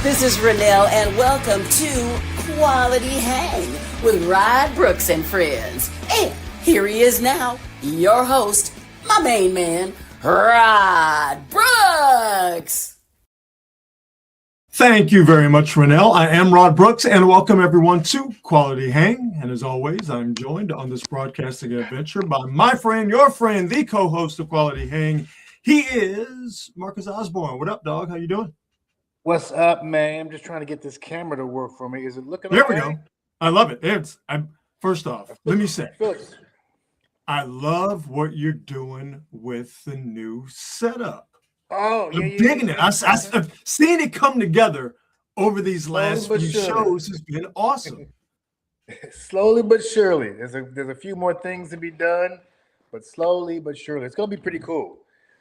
This is Renelle, and welcome to Quality Hang with Rod Brooks and friends. And here he is now, your host, my main man, Rod Brooks. Thank you very much, Renelle. I am Rod Brooks, and welcome everyone to Quality Hang. And as always, I'm joined on this broadcasting adventure by my friend, your friend, the co-host of Quality Hang. He is Marcus Osborne. What up, dog? How you doing? What's up, man? I'm just trying to get this camera to work for me. Is it looking There okay? we go. I love it. First off, let me say, I love what you're doing with the new setup. Oh, I'm digging it. I've seen it come together over these last few shows. Has been awesome. Slowly but surely. There's a few more things to be done, but slowly but surely. It's going to be pretty cool.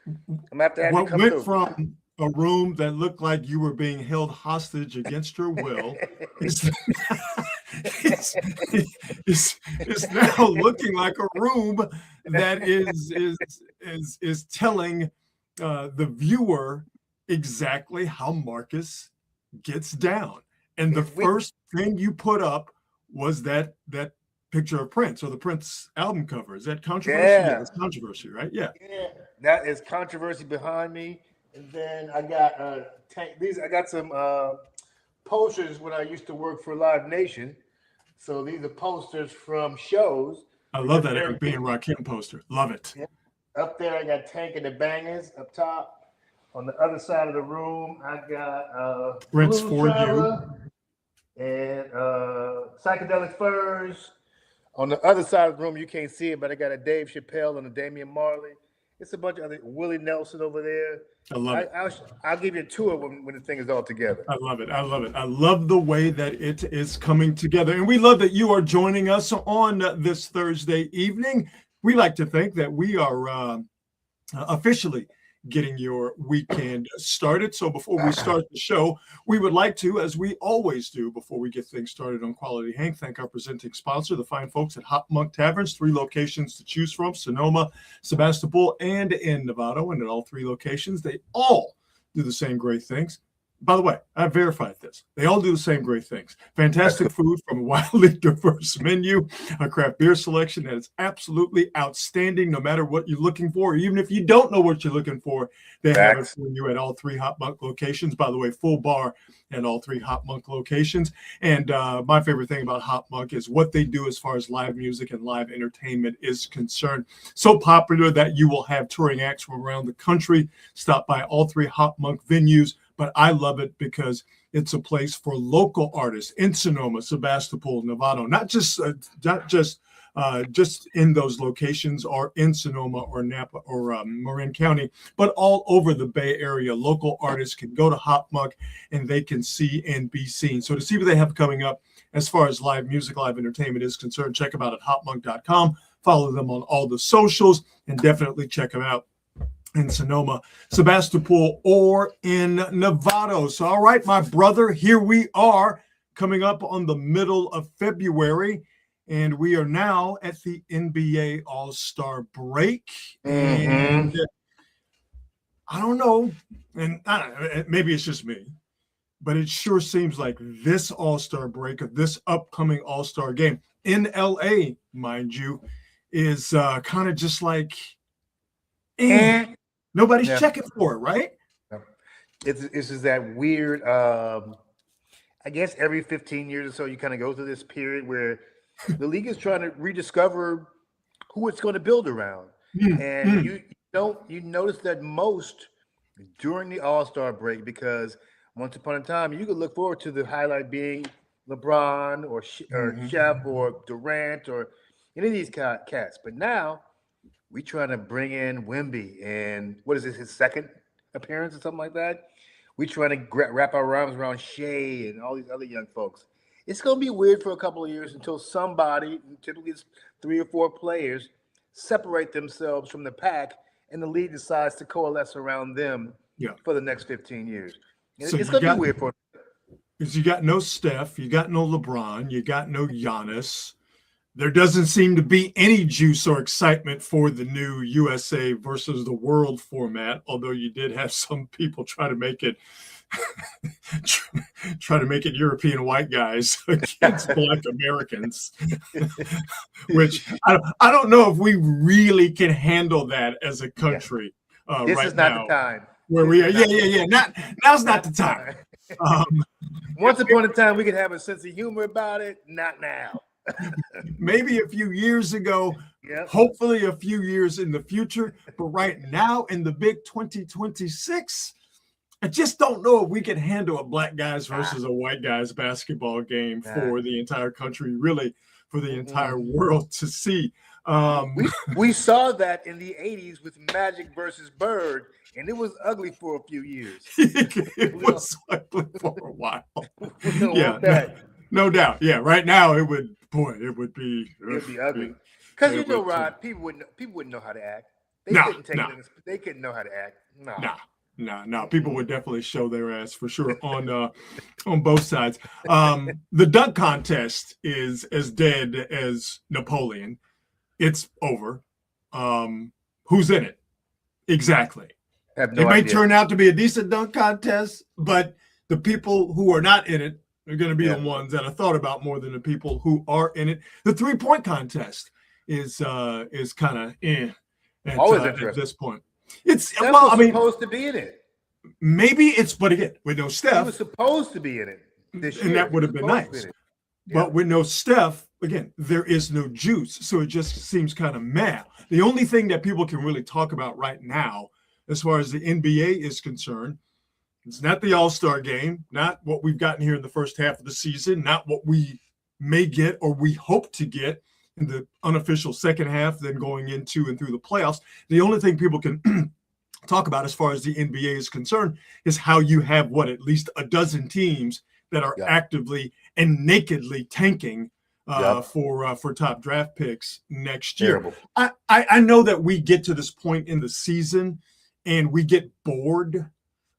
I'm going to have to have you come went through. From a room that looked like you were being held hostage against your will it's now looking like a room that is telling the viewer exactly how Marcus gets down. And the first thing you put up was that picture of Prince, or the Prince album cover. Is that controversy? Yeah, it's controversy, right? Yeah, that is controversy behind me. And then I got I got some posters when I used to work for Live Nation. So these are posters from shows. I love that Eric B. and Rakim poster. Love it. Yeah. Up there, I got Tank and the Bangers up top. On the other side of the room, I got Prince Blues for Traveler and Psychedelic Furs. On the other side of the room, you can't see it, but I got a Dave Chappelle and a Damian Marley. It's a bunch of other Willie Nelson over there. I love it. I'll give you a tour when the thing is all together. I love it. I love it. I love the way that it is coming together. And we love that you are joining us on this Thursday evening. We like to think that we are officially getting your weekend started. So before we start the show, we would like to, as we always do before we get things started on Quality Hang, thank our presenting sponsor, the fine folks at Hop Monk Taverns. 3 locations to choose from: Sonoma, Sebastopol, and in Novato. And at all 3 locations, they all do the same great things. By the way, I've verified this. They all do the same great things. Fantastic food from a wildly diverse menu, a craft beer selection that is absolutely outstanding no matter what you're looking for. Even if you don't know what you're looking for, they have it for you at all 3 Hop Monk locations. By the way, full bar at all 3 Hop Monk locations. And my favorite thing about Hop Monk is what they do as far as live music and live entertainment is concerned. So popular that you will have touring acts from around the country stop by all 3 Hop Monk venues. But I love it because it's a place for local artists in Sonoma, Sebastopol, Novato, not just in those locations or in Sonoma or Napa or Marin County, but all over the Bay Area. Local artists can go to Hop Monk and they can see and be seen. So to see what they have coming up as far as live music, live entertainment is concerned, check them out at hopmonk.com. Follow them on all the socials and definitely check them out in Sonoma, Sebastopol, or in Novato. So, all right, my brother, here we are coming up on the middle of February, and we are now at the NBA All-Star break. And I don't know, and maybe it's just me, but it sure seems like this All-Star break, of this upcoming All-Star game in LA, mind you, is kind of just like, nobody's checking for it, right? It's just that weird. I guess every 15 years or so, you kind of go through this period where the league is trying to rediscover who it's going to build around. And you notice that most during the All-Star break, because once upon a time, you could look forward to the highlight being LeBron or Shep or Durant or any of these cats. But now, we trying to bring in Wemby, and what is this, his second appearance or something like that? We trying to wrap our arms around Shea and all these other young folks. It's going to be weird for a couple of years until somebody, typically it's 3 or 4 players, separate themselves from the pack, and the league decides to coalesce around them for the next 15 years. So it's going to be weird for them. Because you got no Steph, you got no LeBron, you got no Giannis. There doesn't seem to be any juice or excitement for the new USA versus the world format, although you did have some people try to make it try to make it European white guys against Black Americans, which I don't know if we really can handle that as a country This right is not now. the time. Where we are, now's not the time. Once upon a time, we could have a sense of humor about it. Not now. Maybe a few years ago, Yep. hopefully a few years in the future, but right now in the big 2026, I just don't know if we can handle a black guys versus a white guys basketball game for the entire country, really for the entire world to see. We saw that in the 80s with Magic versus Bird, and it was ugly for a few years. It was ugly for a while. Yeah, no doubt. Yeah, right now it would be ugly. Because Rod, people wouldn't know how to act. They couldn't know how to act. No. People would definitely show their ass for sure on both sides. The dunk contest is as dead as Napoleon. It's over. Who's in it? Exactly. It may turn out to be a decent dunk contest, but the people who are not in it are going to be the ones that are thought about more than the people who are in it. The 3-point contest is kind of at this point. It's supposed to be in it. Maybe but again, with no Steph, he was supposed to be in it this year. And that would have been nice. But with no Steph, again, there is no juice, so it just seems kind of meh. The only thing that people can really talk about right now, as far as the NBA is concerned, it's not the All-Star game, not what we've gotten here in the first half of the season, not what we may get or we hope to get in the unofficial second half, then going into and through the playoffs. The only thing people can talk about as far as the NBA is concerned is how you have at least a dozen teams that are actively and nakedly tanking for top draft picks next year. I know that we get to this point in the season and we get bored.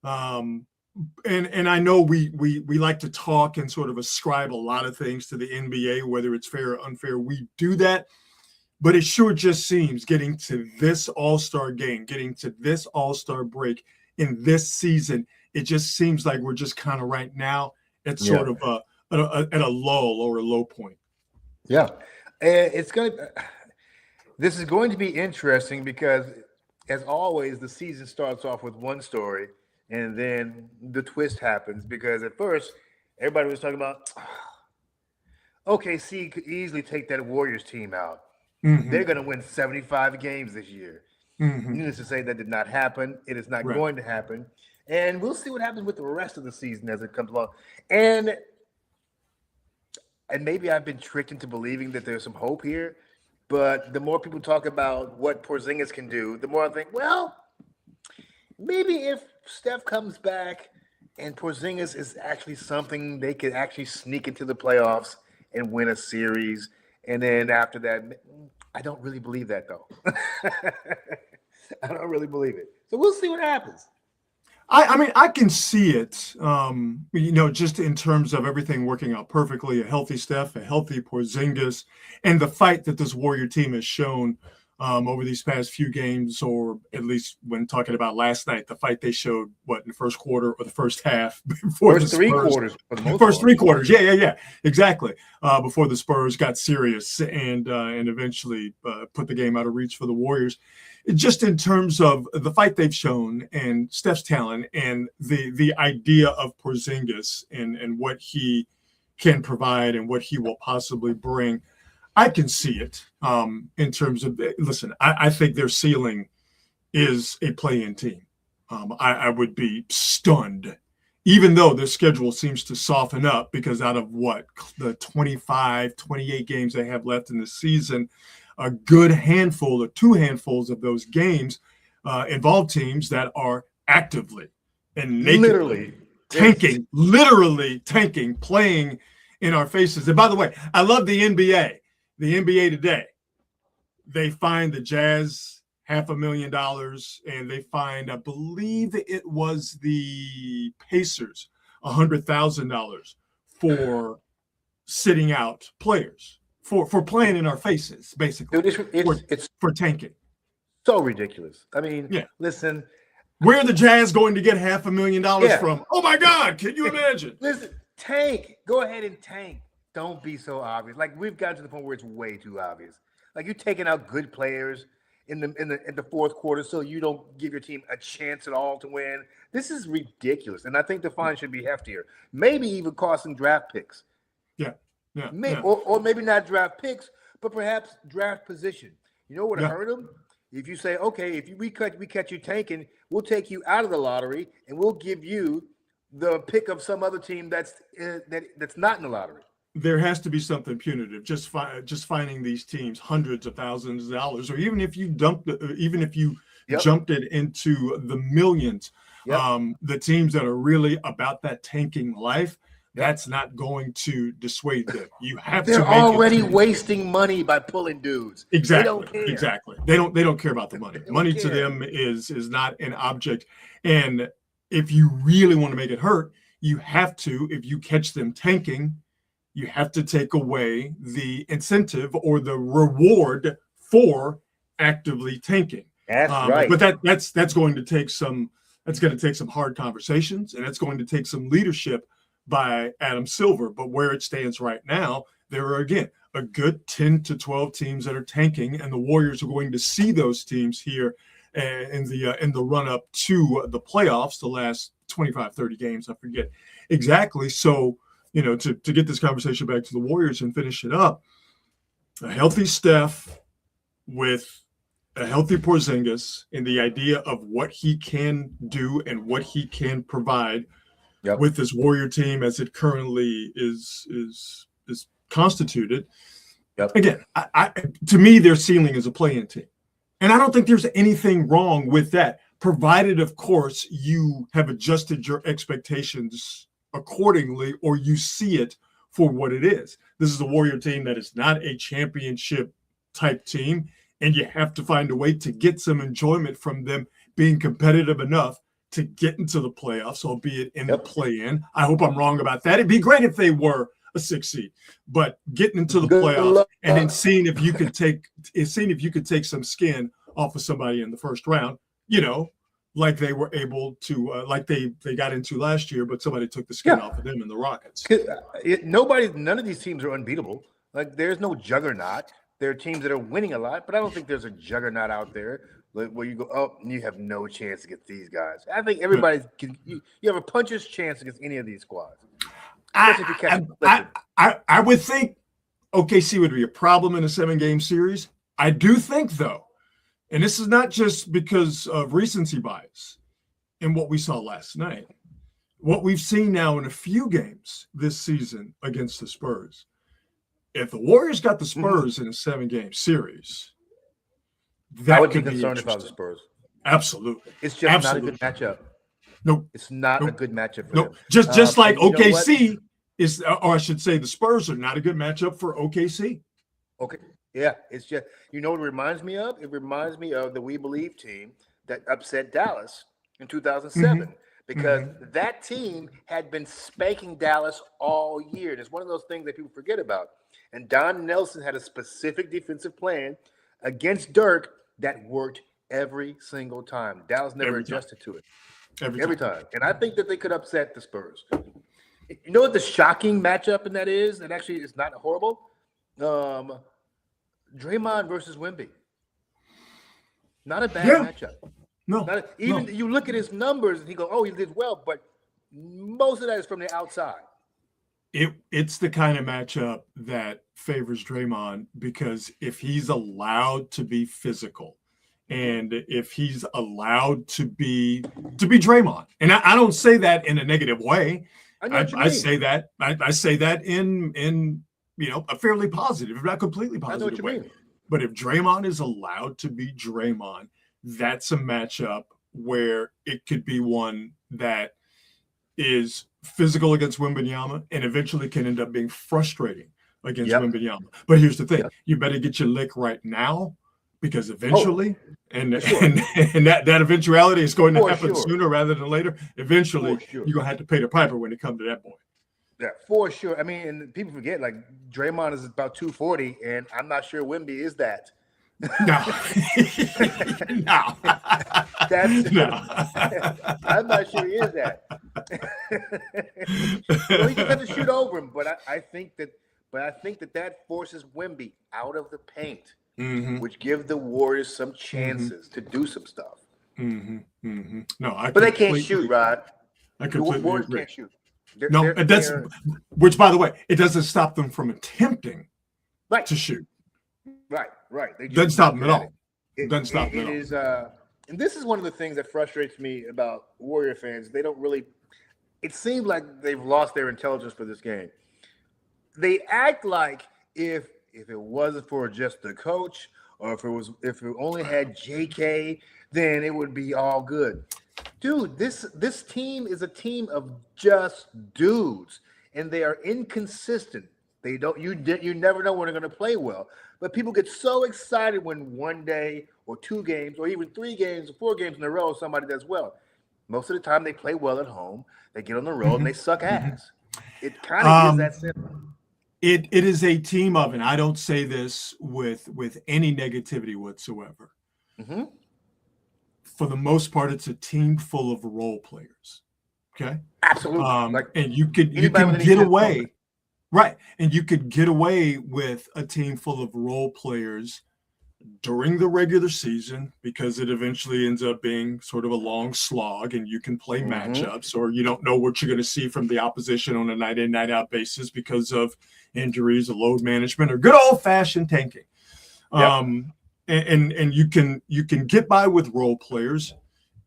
And I know we like to talk and sort of ascribe a lot of things to the NBA, whether it's fair or unfair. We do that, but it sure just seems getting to this All-Star game, getting to this All-Star break in this season, it just seems like we're just kind of right now at sort of at a lull or a low point. Yeah, and this is going to be interesting because, as always, the season starts off with one story. And then the twist happens because at first everybody was talking about OKC could easily take that Warriors team out. Mm-hmm. They're going to win 75 games this year. Mm-hmm. Needless to say, that did not happen. It is not going to happen. And we'll see what happens with the rest of the season as it comes along. And maybe I've been tricked into believing that there's some hope here. But the more people talk about what Porzingis can do, the more I think, well, maybe if Steph comes back and Porzingis is actually something, they could actually sneak into the playoffs and win a series. And then after that, I don't really believe that, though. I don't really believe it. So we'll see what happens. I mean, I can see it, just in terms of everything working out perfectly, a healthy Steph, a healthy Porzingis, and the fight that this Warrior team has shown over these past few games, or at least when talking about last night, the fight they showed, in the first quarter or the first half before first three quarters. First 3 quarters. Yeah. Exactly. Before the Spurs got serious and eventually put the game out of reach for the Warriors. Just in terms of the fight they've shown and Steph's talent and the idea of Porzingis and what he can provide and what he will possibly bring, I can see it in terms of, listen, I think their ceiling is a play-in team. I would be stunned, even though their schedule seems to soften up because out of the 25, 28 games they have left in the season, a good handful or 2 handfuls of those games involve teams that are actively and nakedly literally tanking, playing in our faces. And by the way, I love the NBA. The NBA today, they fined the Jazz $500,000, and they fined, I believe it was the Pacers, $100,000 for sitting out players, for playing in our faces, basically. Dude, it's for tanking. So ridiculous. I mean, listen, Where are the Jazz going to get $500,000 Yeah. from? Oh my God, can you imagine? Listen, tank. Go ahead and tank. Don't be so obvious. Like we've gotten to the point where it's way too obvious. Like you're taking out good players in the fourth quarter so you don't give your team a chance at all to win. This is ridiculous. And I think the fine should be heftier. Maybe even costing draft picks. Yeah. Or maybe not draft picks, but perhaps draft position. You know what would hurt them? If you say, okay, if we catch you tanking, we'll take you out of the lottery and we'll give you the pick of some other team that's not in the lottery. There has to be something punitive. Just finding these teams hundreds of thousands of dollars, or even if you jumped it into the millions. The teams that are really about that tanking life, that's not going to dissuade them. You have They're to. They're already wasting money by pulling dudes. Exactly. They don't care. Exactly. They don't care about the money. Money to them is not an object. And if you really want to make it hurt, you have to. If you catch them tanking, you have to take away the incentive or the reward for actively tanking. That's right. But that's going to take some. That's going to take some hard conversations, and it's going to take some leadership by Adam Silver. But where it stands right now, there are again a good 10 to 12 teams that are tanking, and the Warriors are going to see those teams here in the run up to the playoffs, the last 25, 30 games, I forget exactly. So, to get this conversation back to the Warriors and finish it up, a healthy Steph with a healthy Porzingis and the idea of what he can do and what he can provide with this Warrior team as it currently is constituted. Again, to me, their ceiling is a play-in team. And I don't think there's anything wrong with that, provided, of course, you have adjusted your expectations accordingly or you see it for what it is. This is a Warrior team that is not a championship type team, and you have to find a way to get some enjoyment from them being competitive enough to get into the playoffs, albeit in the play-in. I hope I'm wrong about that. It'd be great if they were a 6 seed, but getting into the playoffs and then seeing if you could take some skin off of somebody in the first round, like they were able to, like they got into last year, but somebody took the skin off of them in the Rockets. None of these teams are unbeatable. Like there's no juggernaut. There are teams that are winning a lot, but I don't think there's a juggernaut out there where you go, oh, you have no chance against these guys. I think everybody you have a puncher's chance against any of these squads. I would think OKC would be a problem in a 7-game series. I do think, though, and this is not just because of recency bias in what we saw last night, what we've seen now in a few games this season against the Spurs. If the Warriors got the Spurs in a 7-game series, that I would could be concerned about the Spurs. Absolutely. It's just not a good matchup. Nope. It's not a good matchup for them. Just like OKC is, or I should say the Spurs are not a good matchup for OKC. Okay. Yeah. It's just, what it reminds me of? It reminds me of the We Believe team that upset Dallas in 2007. Because that team had been spanking Dallas all year. And it's one of those things that people forget about. And Don Nelson had a specific defensive plan against Dirk that worked every single time. Dallas never adjusted to it. Every time. And I think that they could upset the Spurs. You know what the shocking matchup in that is? And actually it's not horrible. Draymond versus Wemby. Not a bad matchup. No. You look at his numbers and he goes, oh, he did well, but most of that is from the outside. It's the kind of matchup that favors Draymond, because if he's allowed to be physical and if he's allowed to be Draymond, and I don't say that in a negative way. I say that in a fairly positive, if not completely positive way. But if Draymond is allowed to be Draymond, that's a matchup where it could be one that is physical against Wembanyama and eventually can end up being frustrating against Wembanyama. But here's the thing. You better get your lick right now, because eventually, and that eventuality is going to happen sooner rather than later. Eventually, you're going to have to pay the piper when it comes to that point. Yeah, for sure. I mean, and people forget, like, Draymond is about 240, and I'm not sure Wemby is that. No. No. That's No. I'm not sure he is that. Well, he just had to shoot over him, but I think that forces Wemby out of the paint, Mm-hmm. which give the Warriors some Mm-hmm. chances to do some stuff. Mm-hmm. Mm-hmm. No, But they can't shoot, Rod. I The completely Warriors agree. can't shoot. No, that's which, by the way, it doesn't stop them from attempting right to shoot. Right. They Doesn't stop them at all. It Doesn't stop them at all. is, and this is one of the things that frustrates me about Warrior fans. They don't really. It seems like they've lost their intelligence for this game. They act like if it wasn't for just the coach, or if it only had JK, then it would be all good. Dude, this team is a team of just dudes, and they are inconsistent. They don't you never know when they're going to play well. But people get so excited when one day or 2 games or even 3 games or 4 games in a row somebody does well. Most of the time they play well at home. They get on the road and they suck ass. It kind of is that simple. It is a team of, and I don't say this with any negativity whatsoever. Mm-hmm. For the most part, it's a team full of role players. Okay, absolutely. And you can get away, right? And you could get away with a team full of role players during the regular season because it eventually ends up being sort of a long slog, and you can play matchups, or you don't know what you're going to see from the opposition on a night in, night out basis because of injuries or load management or good old fashioned tanking. Yep. And you can get by with role players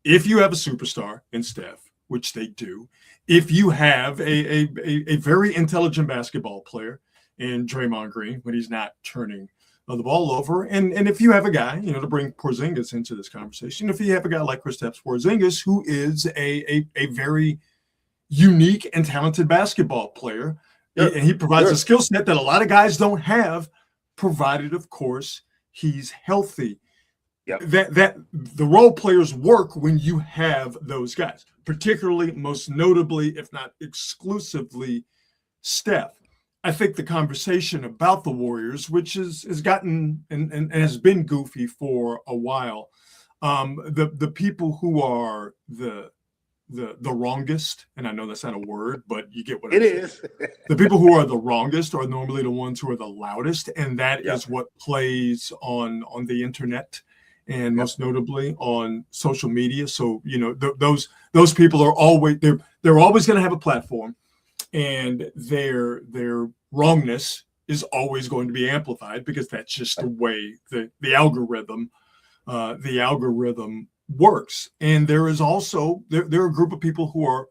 if you have a superstar in Steph, which they do. If you have a very intelligent basketball player in Draymond Green when he's not turning the ball over, and if you have a guy, to bring Porzingis into this conversation, if you have a guy like Kristaps Porzingis, who is a very unique and talented basketball player, and he provides a skill set that a lot of guys don't have, provided, of course, he's healthy. Yep. That the role players work when you have those guys, particularly, most notably, if not exclusively, Steph. I think the conversation about the Warriors, which has gotten and has been goofy for a while, the people who are the wrongest, and I know that's not a word, but you get what it is. The people who are the wrongest are normally the ones who are the loudest, and that is what plays on the internet, and most notably on social media. So those people are always they're always going to have a platform, and their wrongness is always going to be amplified because that's just the way the algorithm works. And there is also there are a group of people who are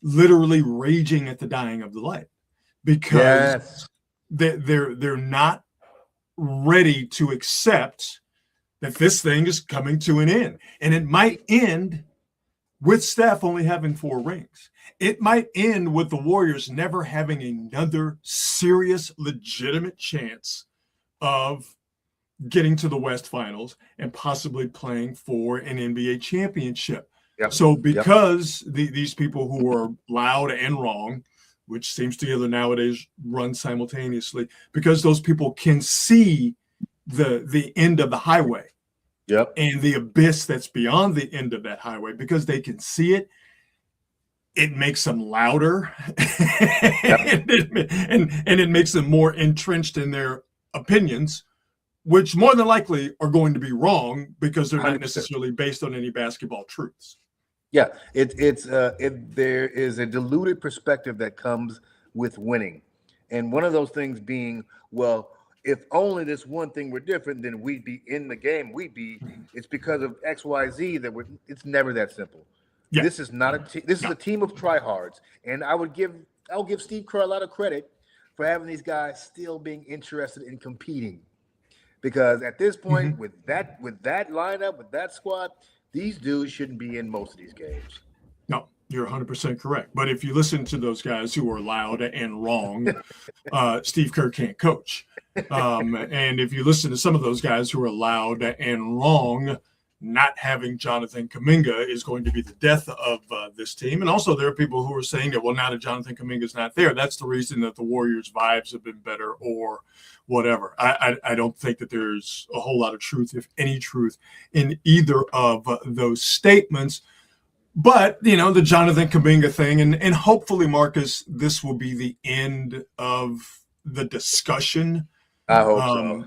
literally raging at the dying of the light because they're not ready to accept that this thing is coming to an end, and it might end with Steph only having 4 rings. It might end with the Warriors never having another serious, legitimate chance of getting to the West Finals and possibly playing for an NBA championship. Yep. So because these people who are loud and wrong, which seems to nowadays run simultaneously, because those people can see the end of the highway. Yep. And the abyss that's beyond the end of that highway, because they can see it, it makes them louder. Yep. and it makes them more entrenched in their opinions, which more than likely are going to be wrong because they're not 100%. Necessarily based on any basketball truths. Yeah, there is a diluted perspective that comes with winning. And one of those things being, well, if only this one thing were different, then we'd be in the game. It's because of X, Y, Z it's never that simple. Yeah. This is not this is a team of tryhards. And I'll give Steve Kerr a lot of credit for having these guys still being interested in competing. Because at this point, with that lineup, with that squad, these dudes shouldn't be in most of these games. No, you're 100% correct. But if you listen to those guys who are loud and wrong, Steve Kerr can't coach. And if you listen to some of those guys who are loud and wrong, not having Jonathan Kuminga is going to be the death of this team. And also there are people who are saying that, well, now that Jonathan Kuminga is not there, that's the reason that the Warriors' vibes have been better or whatever. I don't think that there's a whole lot of truth, if any truth, in either of those statements. But, you know, the Jonathan Kuminga thing, and hopefully, Marcus, this will be the end of the discussion. I hope so.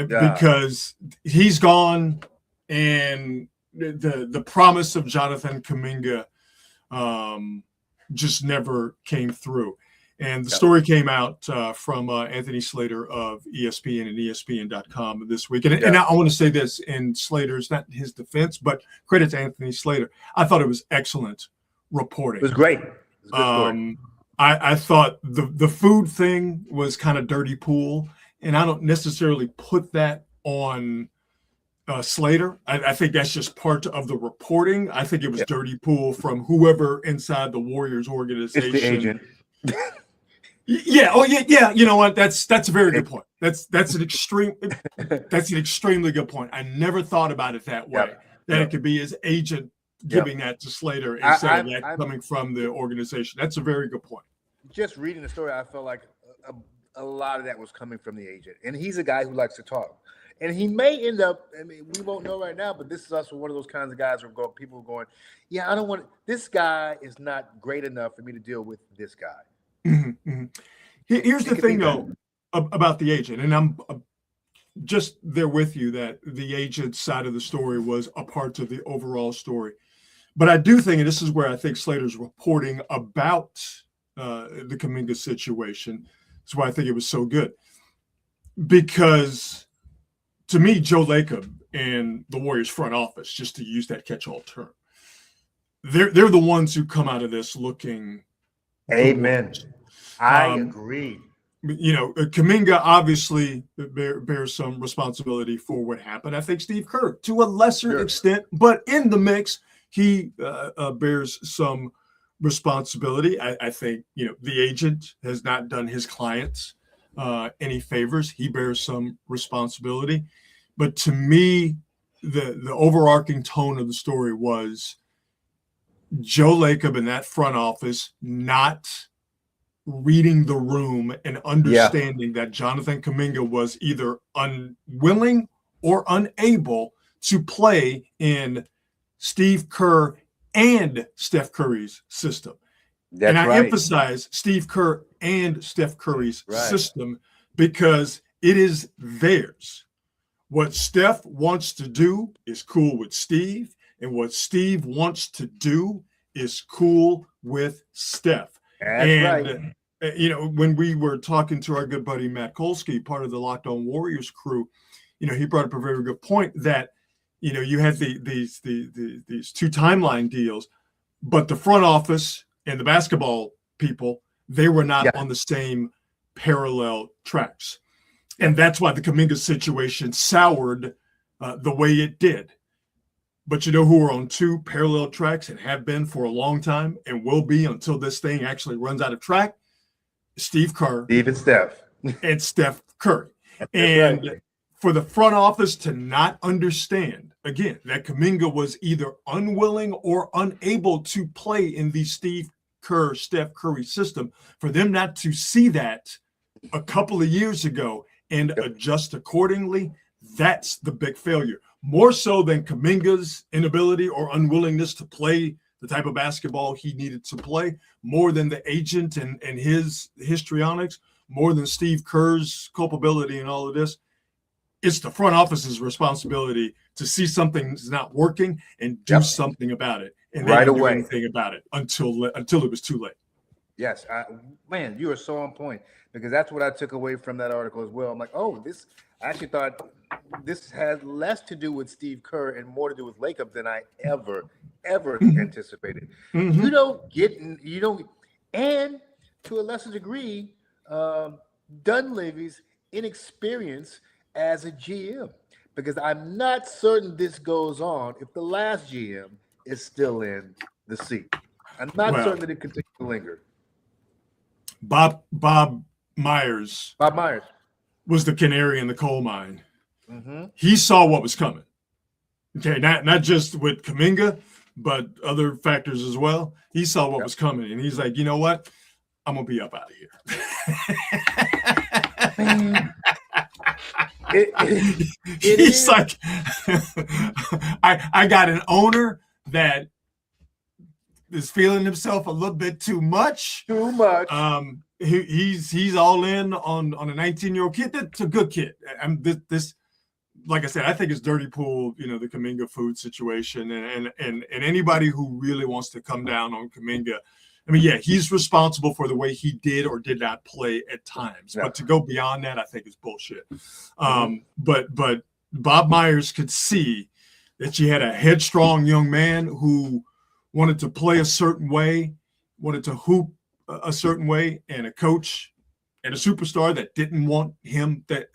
Because he's gone, and the promise of Jonathan Kuminga just never came through. And the story came out from Anthony Slater of ESPN and ESPN.com this week. And I want to say this in Slater's, not his defense, but credit to Anthony Slater. I thought it was excellent reporting. It was great. It was a good story. I thought the food thing was kind of dirty pool. And I don't necessarily put that on Slater. I think that's just part of the reporting. I think it was dirty pool from whoever inside the Warriors organization. It's the agent. Yeah. Oh, yeah. You know what? That's a very good point. That's an extremely good point. I never thought about it that way. That it could be his agent giving that to Slater instead of that coming from the organization. That's a very good point. Just reading the story, I felt like a lot of that was coming from the agent, and he's a guy who likes to talk. And he may end up, I mean, we won't know right now, but this is also one of those kinds of guys who go, people going, yeah, I don't want, this guy is not great enough for me to deal with this guy. Mm-hmm. Here's the thing, though, about the agent, and I'm just there with you that the agent side of the story was a part of the overall story. But I do think, and this is where I think Slater's reporting about the Kuminga situation, that's why I think it was so good. Because to me, Joe Lacob and the Warriors front office, just to use that catch-all term, they're the ones who come out of this looking. Amen. I agree. You know, Kuminga obviously bears some responsibility for what happened. I think Steve Kerr, to a lesser extent, but in the mix, he bears some responsibility. I think, you know, the agent has not done his clients any favors. He bears some responsibility. But to me, the overarching tone of the story was Joe Lacob in that front office not reading the room and understanding that Jonathan Kuminga was either unwilling or unable to play in Steve Kerr and Steph Curry's system. I emphasize Steve Kerr and Steph Curry's system because it is theirs. What Steph wants to do is cool with Steve, and what Steve wants to do is cool with Steph. You know, when we were talking to our good buddy Matt Kolsky, part of the Locked On Warriors crew, you know, he brought up a very good point that, you know, you had these two timeline deals, but the front office and the basketball people, they were not on the same parallel tracks. And that's why the Kuminga situation soured the way it did. But you know who are on two parallel tracks and have been for a long time and will be until this thing actually runs out of track? Steve Kerr. Steve and Steph. And Steph Curry. And for the front office to not understand, again, that Kuminga was either unwilling or unable to play in the Steve Kerr, Steph Curry system, for them not to see that a couple of years ago and adjust accordingly, that's the big failure. More so than Kuminga's inability or unwillingness to play the type of basketball he needed to play, more than the agent and his histrionics, more than Steve Kerr's culpability in all of this. It's the front office's responsibility to see something's not working and do something about it. And right they didn't away. do anything about it until it was too late. Yes, man, you are so on point, because that's what I took away from that article as well. I'm like, oh, I actually thought this has less to do with Steve Kerr and more to do with Lacob than I ever anticipated. Mm-hmm. You don't, and to a lesser degree, Dunleavy's inexperience as a GM, because I'm not certain this goes on if the last GM is still in the seat. I'm not certain that it continues to linger. Bob Myers was the canary in the coal mine. Mm-hmm. He saw what was coming. Okay, not just with Kaminga, but other factors as well. He saw what was coming, and he's like, you know what? I'm gonna be up out of here. Man, it He's is like, I got an owner that is feeling himself a little bit too much. too much. He's all in on a 19-year-old kid. That's a good kid. This like I said, I think it's dirty pool, the Kaminga food situation, and anybody who really wants to come down on Kaminga. I mean, yeah, he's responsible for the way he did or did not play at times, but to go beyond that, I think is bullshit. But Bob Myers could see that you had a headstrong young man who wanted to play a certain way, wanted to hoop a certain way, and a coach and a superstar that didn't want him, that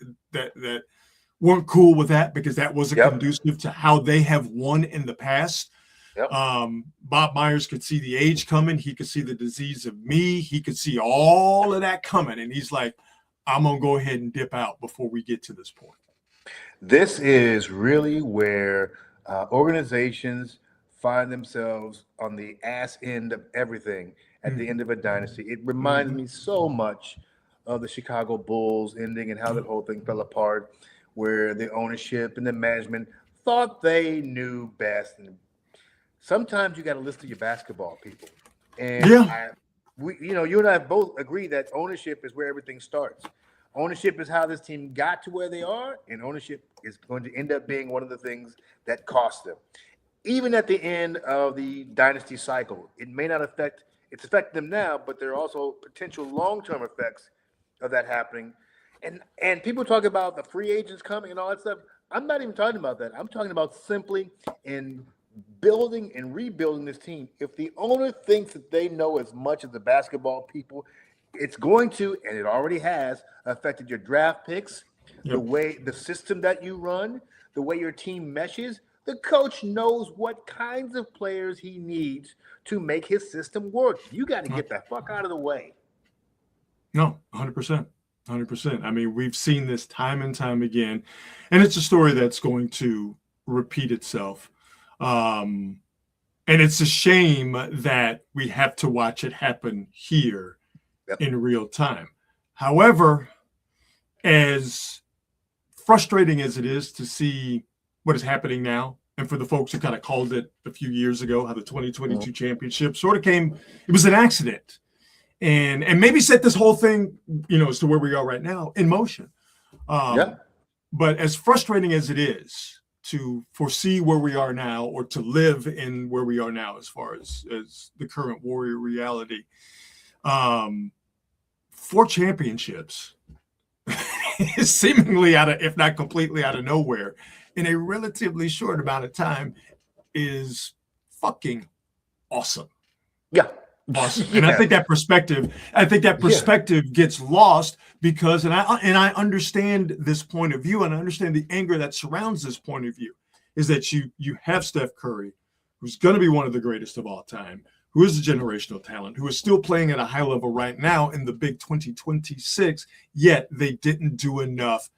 weren't cool with that because that wasn't conducive to how they have won in the past. Bob Myers could see the age coming. He could see the disease of me. He could see all of that coming. And he's like, I'm going to go ahead and dip out before we get to this point. This is really where organizations find themselves on the ass end of everything at the end of a dynasty. It reminds me so much of the Chicago Bulls ending and how that whole thing fell apart, where the ownership and the management thought they knew best. And sometimes you got to listen to your basketball people. And you and I both agree that ownership is where everything starts. Ownership is how this team got to where they are, and ownership is going to end up being one of the things that cost them. Even at the end of the dynasty cycle, it may not affect – it's affecting them now, but there are also potential long-term effects of that happening. And people talk about the free agents coming and all that stuff. I'm not even talking about that. I'm talking about simply in building and rebuilding this team. If the owner thinks that they know as much as the basketball people, it's going to, and it already has, affected your draft picks, the way, the system that you run, the way your team meshes. The coach knows what kinds of players he needs to make his system work. You got to get the fuck out of the way. No, 100%. 100%. I mean, we've seen this time and time again, and it's a story that's going to repeat itself. And it's a shame that we have to watch it happen here in real time. However, as frustrating as it is to see what is happening now, and for the folks who kind of called it a few years ago, how the 2022 championship sort of came, it was an accident. And maybe set this whole thing, as to where we are right now, in motion. But as frustrating as it is to foresee where we are now, or to live in where we are now as far as the current Warrior reality, 4 championships is seemingly out of, if not completely out of nowhere, in a relatively short amount of time is fucking awesome. Yeah. Awesome. And I think that perspective gets lost because, and I understand this point of view, and I understand the anger that surrounds this point of view, is that you have Steph Curry, who's going to be one of the greatest of all time, who is a generational talent, who is still playing at a high level right now in the big 2026, yet they didn't do enough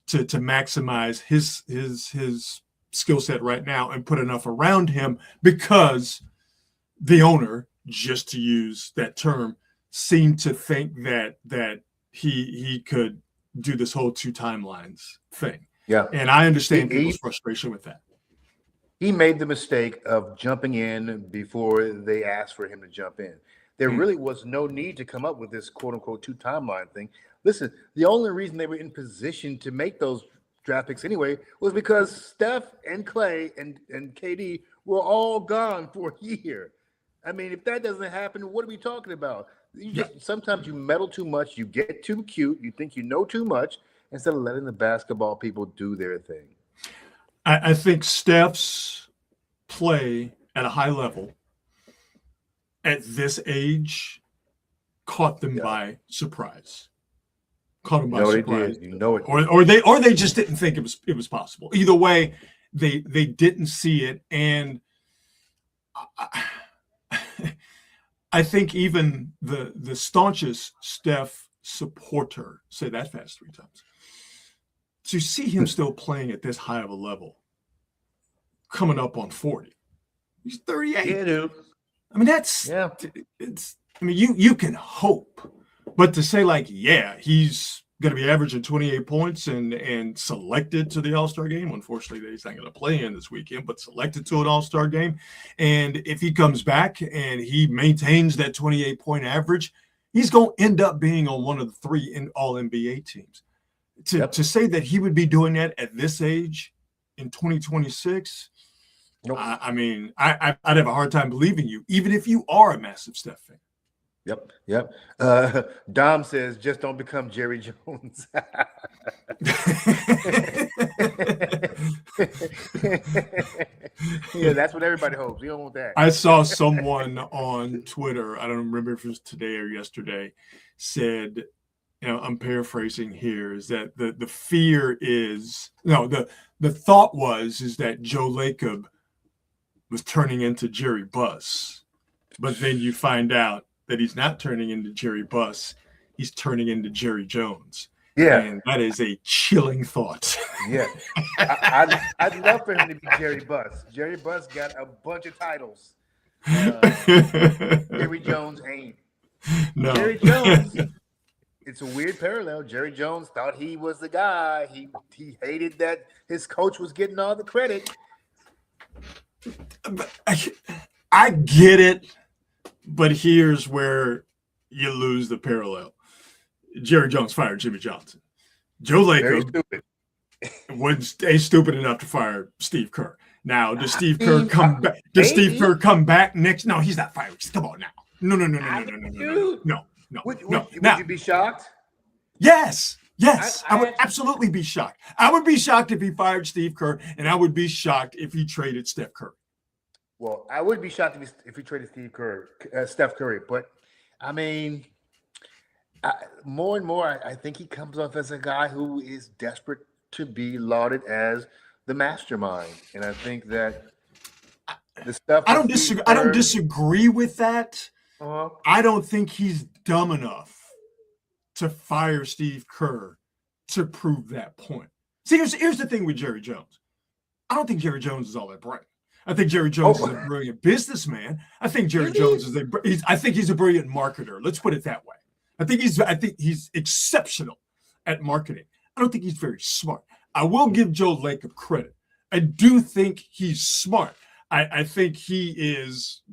to maximize his skill set right now and put enough around him because the owner, just to use that term, seemed to think that he could do this whole 2 timelines thing. Yeah. And I understand people's frustration with that. He made the mistake of jumping in before they asked for him to jump in. There really was no need to come up with this quote unquote 2 timeline thing. Listen, the only reason they were in position to make those draft picks anyway was because Steph and Clay and KD were all gone for a year. I mean, if that doesn't happen, what are we talking about? Sometimes you meddle too much, you get too cute, you think you know too much, instead of letting the basketball people do their thing. I think Steph's play at a high level at this age caught them by surprise. Caught them by surprise. They did. You know it. Or they just didn't think it was possible. Either way, they didn't see it, and I think even the staunchest Steph supporter, say that fast 3 times, to see him still playing at this high of a level coming up on 40. He's 38. Yeah, dude. I mean, you can hope, but to say like, yeah, he's going to be averaging 28 points and selected to the All-Star game. Unfortunately, he's not going to play in this weekend, but selected to an All-Star game. And if he comes back and he maintains that 28-point average, he's going to end up being on one of the 3 All-NBA teams. To say that he would be doing that at this age in 2026, nope. I'd have a hard time believing you, even if you are a massive Steph fan. Yep. Dom says, just don't become Jerry Jones. Yeah, that's what everybody hopes. You don't want that. I saw someone on Twitter, I don't remember if it was today or yesterday, said, I'm paraphrasing here, is that the fear is, the thought is that Joe Lacob was turning into Jerry Buss. But then you find out that he's not turning into Jerry Buss. He's turning into Jerry Jones. Yeah. And that is a chilling thought. Yeah. I'd love for him to be Jerry Buss. Jerry Buss got a bunch of titles. Jerry Jones ain't. No. Jerry Jones, it's a weird parallel. Jerry Jones thought he was the guy. He hated that his coach was getting all the credit. I get it. But here's where you lose the parallel. Jerry Jones fired Jimmy Johnson. Joe Lacob was stupid enough to fire Steve Kerr. Now, does Steve Kerr come back? Does Steve Kerr come back next? No, he's not fired. Come on now. No. Would you be shocked? Yes. I would absolutely be shocked. I would be shocked if he fired Steve Kerr, and I would be shocked if he traded Steph Curry. Well, I would be shocked if he traded Steph Curry. But, I mean, more and more, I think he comes off as a guy who is desperate to be lauded as the mastermind. And I think that the stuff... I don't disagree with that. Uh-huh. I don't think he's dumb enough to fire Steve Kerr to prove that point. See, here's the thing with Jerry Jones. I don't think Jerry Jones is all that bright. I think Jerry Jones is a brilliant businessman. I think Jerry Jones he's a brilliant marketer. Let's put it that way. I think he's exceptional at marketing. I don't think he's very smart. I will give Joe Lacob credit. I do think he's smart. I think he is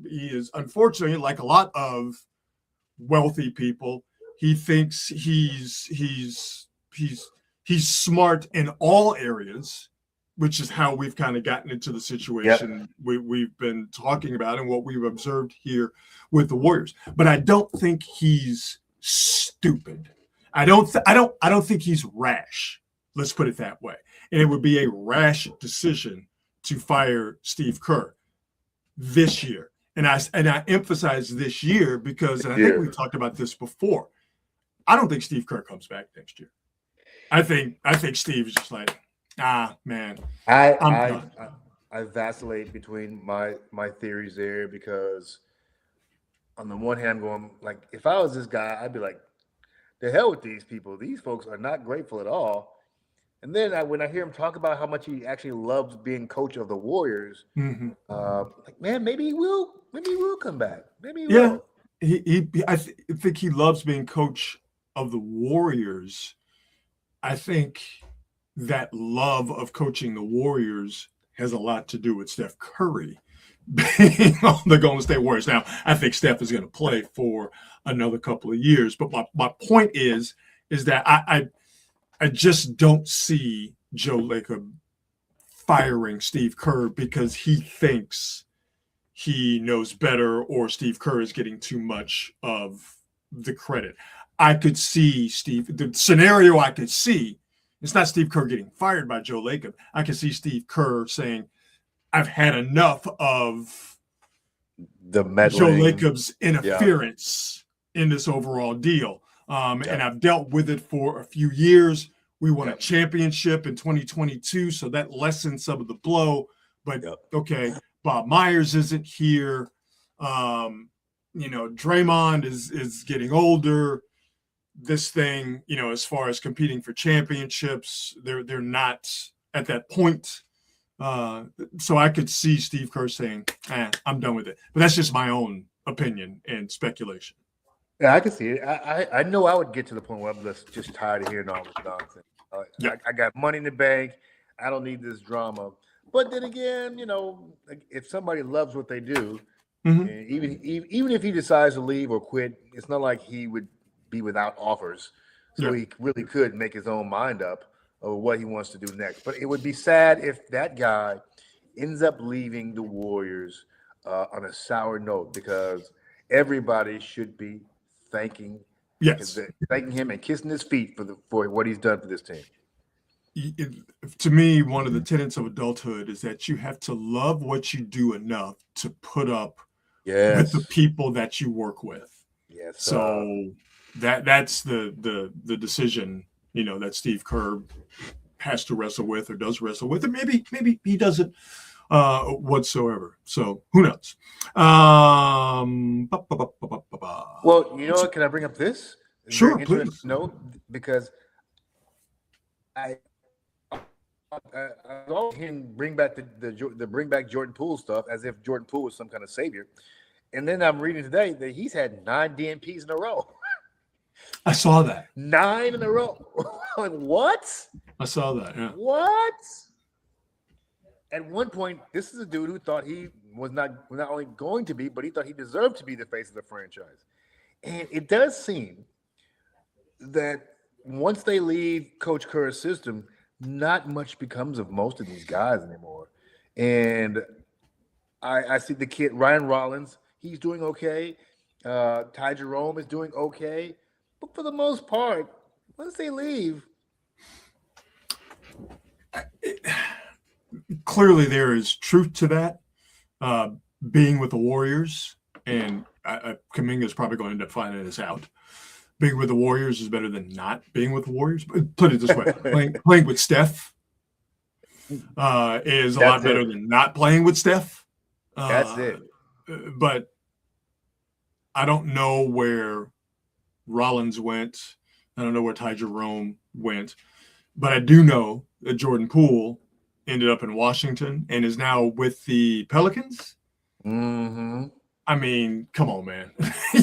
unfortunately, like a lot of wealthy people, he thinks he's smart in all areas, which is how we've kind of gotten into the situation we've been talking about and what we've observed here with the Warriors. But I don't think he's stupid. I don't think he's rash. Let's put it that way. And it would be a rash decision to fire Steve Kerr this year. And I emphasize this year because, and I think we talked about this before, I don't think Steve Kerr comes back next year. I think Steve is just like, man. I vacillate between my theories there because on the one hand, I'm going like, if I was this guy, I'd be like, the hell with these people. These folks are not grateful at all. And then when I hear him talk about how much he actually loves being coach of the Warriors, like, man, maybe he will come back. Maybe he will. I think he loves being coach of the Warriors. I think that love of coaching the Warriors has a lot to do with Steph Curry being on the Golden State Warriors. Now, I think Steph is going to play for another couple of years, but my point is that I just don't see Joe Lacob firing Steve Kerr because he thinks he knows better or Steve Kerr is getting too much of the credit. I could see the scenario I could see, it's not Steve Kerr getting fired by Joe Lacob. I could see Steve Kerr saying, I've had enough of the meddling, Joe Lacob's interference in this overall deal. And I've dealt with it for a few years. We won a championship in 2022, so that lessened some of the blow. But okay, Bob Myers isn't here. Draymond is getting older. This thing, as far as competing for championships, they're not at that point. So I could see Steve Kerr saying, I'm done with it. But that's just my own opinion and speculation. Yeah, I can see it. I know I would get to the point where I'm just tired of hearing all this nonsense. I got money in the bank. I don't need this drama. But then again, like, if somebody loves what they do, Mm-hmm. and even if he decides to leave or quit, it's not like he would be without offers. So he really could make his own mind up of what he wants to do next. But it would be sad if that guy ends up leaving the Warriors on a sour note, because everybody should be thanking him and kissing his feet for what he's done for this team. To me, one of the tenets of adulthood is that you have to love what you do enough to put up with the people that you work with. Yes. So that's the decision, that Steve Kerr has to wrestle with, or does wrestle with, and maybe he doesn't whatsoever. So who knows? Well, can I bring up this? Sure, please. No, because I was hearing bring back the bring back Jordan Poole stuff as if Jordan Poole was some kind of savior, and then I'm reading today that he's had 9 DNPs in a row. I saw that. 9 in a row. Like, what? I saw that. Yeah. What? At one point, this is a dude who thought he was not only going to be, but he thought he deserved to be the face of the franchise. And it does seem that once they leave Coach Kerr's system, not much becomes of most of these guys anymore. And I see the kid, Ryan Rollins, he's doing okay. Ty Jerome is doing okay. But for the most part, once they leave, clearly there is truth to that. Being with the Warriors, and Kuminga is probably going to end up finding this out. Being with the Warriors is better than not being with the Warriors. But put it this way: playing with Steph is a lot better than not playing with Steph. That's it. But I don't know where Rollins went. I don't know where Ty Jerome went. But I do know that Jordan Poole ended up in Washington and is now with the Pelicans. Mm-hmm. I mean, come on, man. You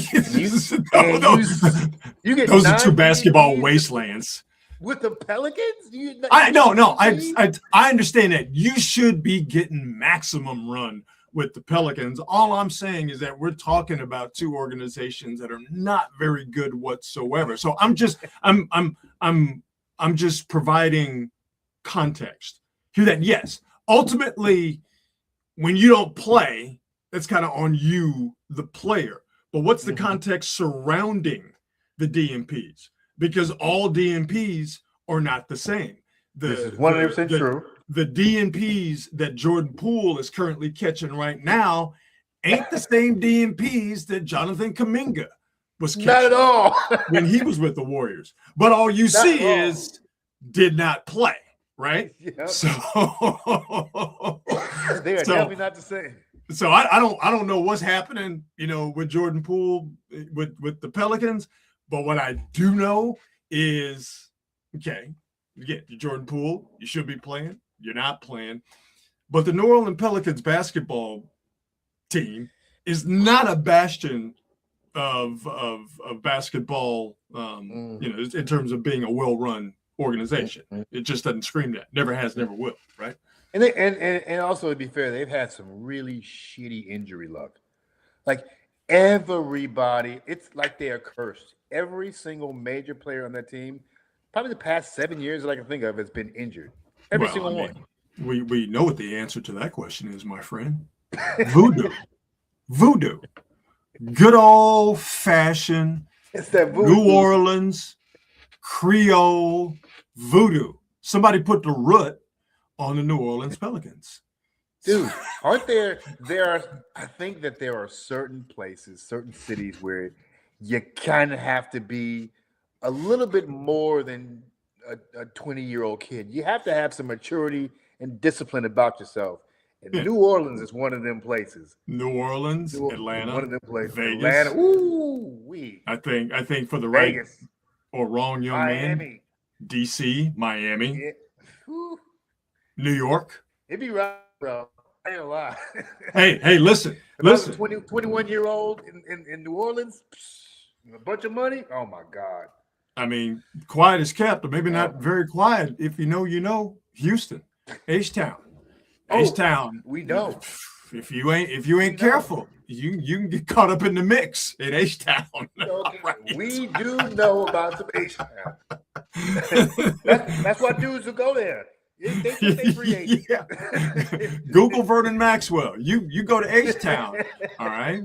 get those are 2 basketball wastelands. With the Pelicans? I understand that. You should be getting maximum run with the Pelicans. All I'm saying is that we're talking about 2 organizations that are not very good whatsoever. So I'm just providing context. Hear that? Yes. Ultimately, when you don't play, that's kind of on you, the player. But what's the context surrounding the DNPs? Because all DNPs are not the same. This is 100% true. The DNPs that Jordan Poole is currently catching right now ain't the same DNPs that Jonathan Kuminga was catching. Not at all. when he was with the Warriors. But all you see is did not play, right? Yep. So they are definitely not the same. So I don't know what's happening, with Jordan Poole with the Pelicans. But what I do know is, okay, again, Jordan Poole, you should be playing. You're not playing. But the New Orleans Pelicans basketball team is not a bastion of basketball, in terms of being a well-run organization. It just doesn't scream that. Never has, never will, right? And also, to be fair, they've had some really shitty injury luck. Like, everybody, it's like they are cursed. Every single major player on that team, probably the past 7 years that I can think of, has been injured. Every single one. We know what the answer to that question is, my friend. Voodoo. Good old-fashioned New Orleans Creole voodoo. Somebody put the root on the New Orleans Pelicans. Dude, aren't I think that there are certain places, certain cities where you kind of have to be a little bit more than a 20-year-old kid. You have to have some maturity and discipline about yourself. And New Orleans is one of them places. New Orleans, Atlanta, one of them places. Vegas. Atlanta. Ooh, I think for the Vegas. right or wrong young Miami. man, DC, Miami, Yeah. New York. It'd be right, bro. I ain't gonna lie. Hey, listen, If I was a listen. 21-year-old in New Orleans, a bunch of money. Oh my God. I mean, quiet is kept, or maybe not Oh. very quiet. If you know, you know. Houston, H-Town, Oh, H-Town. we know. If you ain't know. careful, you can get caught up in the mix in H-Town. Okay. Right. We do know about some H-Town. That's why dudes will go there. They think they free agents. Yeah. Google Vernon Maxwell. You go to H-Town. All right.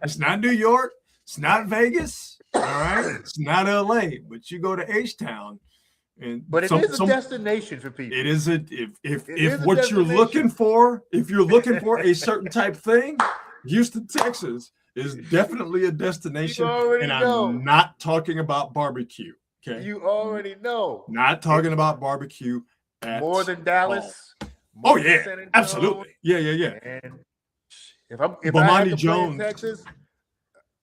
It's not New York. It's not Vegas. All right. It's not LA. But you go to H-Town. But it is a destination for people. It is if is a what you're looking destination. if you're looking for a certain type thing, Houston, Texas is definitely a destination. And know. I'm not talking about barbecue. Okay. You already know. Not talking about barbecue at more than Dallas. Oh yeah, absolutely. Yeah. And if I have Bomani to Jones, play in Texas,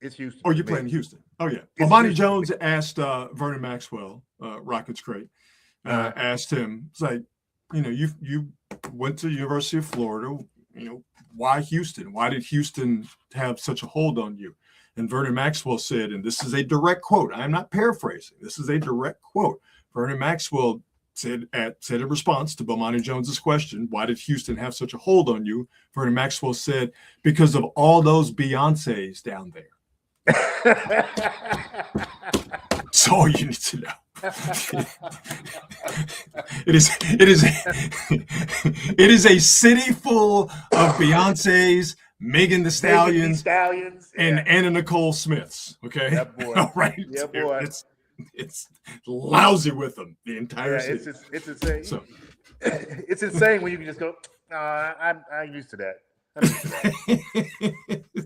it's Houston. Oh, you're playing in Houston. Oh yeah. It's Bomani Houston. Jones asked Vernon Maxwell, Rockets great, asked him, it's like, you know, you went to the University of Florida, you know, why Houston? Why did Houston have such a hold on you? And Vernon Maxwell said, and this is a direct quote, I'm not paraphrasing, this is a direct quote. Vernon Maxwell said in response to Bomani Jones's question, why did Houston have such a hold on you? Vernon Maxwell said, because of all those Beyoncés down there. That's all you need to know. It is a city full of Beyoncés, Megan Thee Stallions, and Anna Nicole Smiths. Okay, that boy. All right, Yeah, boy. It's lousy with them the entire city. It's insane. So, it's insane when you can just go. I'm used to that.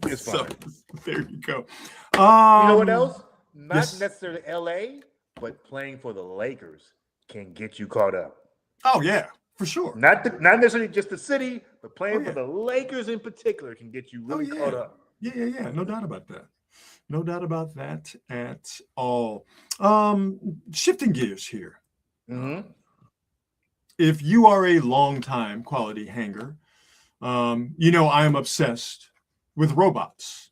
It's fine. So, there you go. You know what else? Not yes. necessarily LA, but playing for the Lakers can get you caught up. Oh yeah, for sure. Not necessarily just the city, but playing for the Lakers in particular can get you really caught up. Yeah. No doubt about that. No doubt about that at all. Shifting gears here. Mm-hmm. If you are a longtime quality hanger, you know I am obsessed with robots.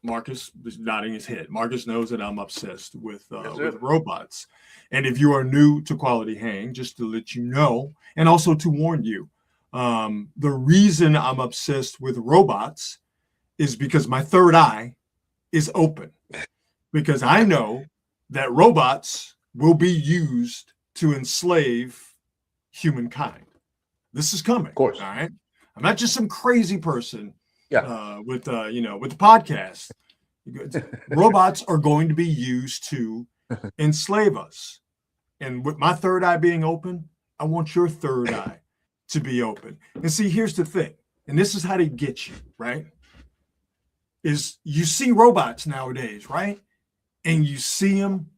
Marcus is nodding his head. Marcus knows that I'm obsessed with robots. And if you are new to Quality Hang, just to let you know, and also to warn you, the reason I'm obsessed with robots is because my third eye is open. Because I know that robots will be used to enslave humankind. This is coming. Of course. All right. I'm not just some crazy person. Yeah. With the podcast, robots are going to be used to enslave us. And with my third eye being open, I want your third eye to be open. And see, here's the thing, and this is how they get you, right? Is you see robots nowadays, right? And you see them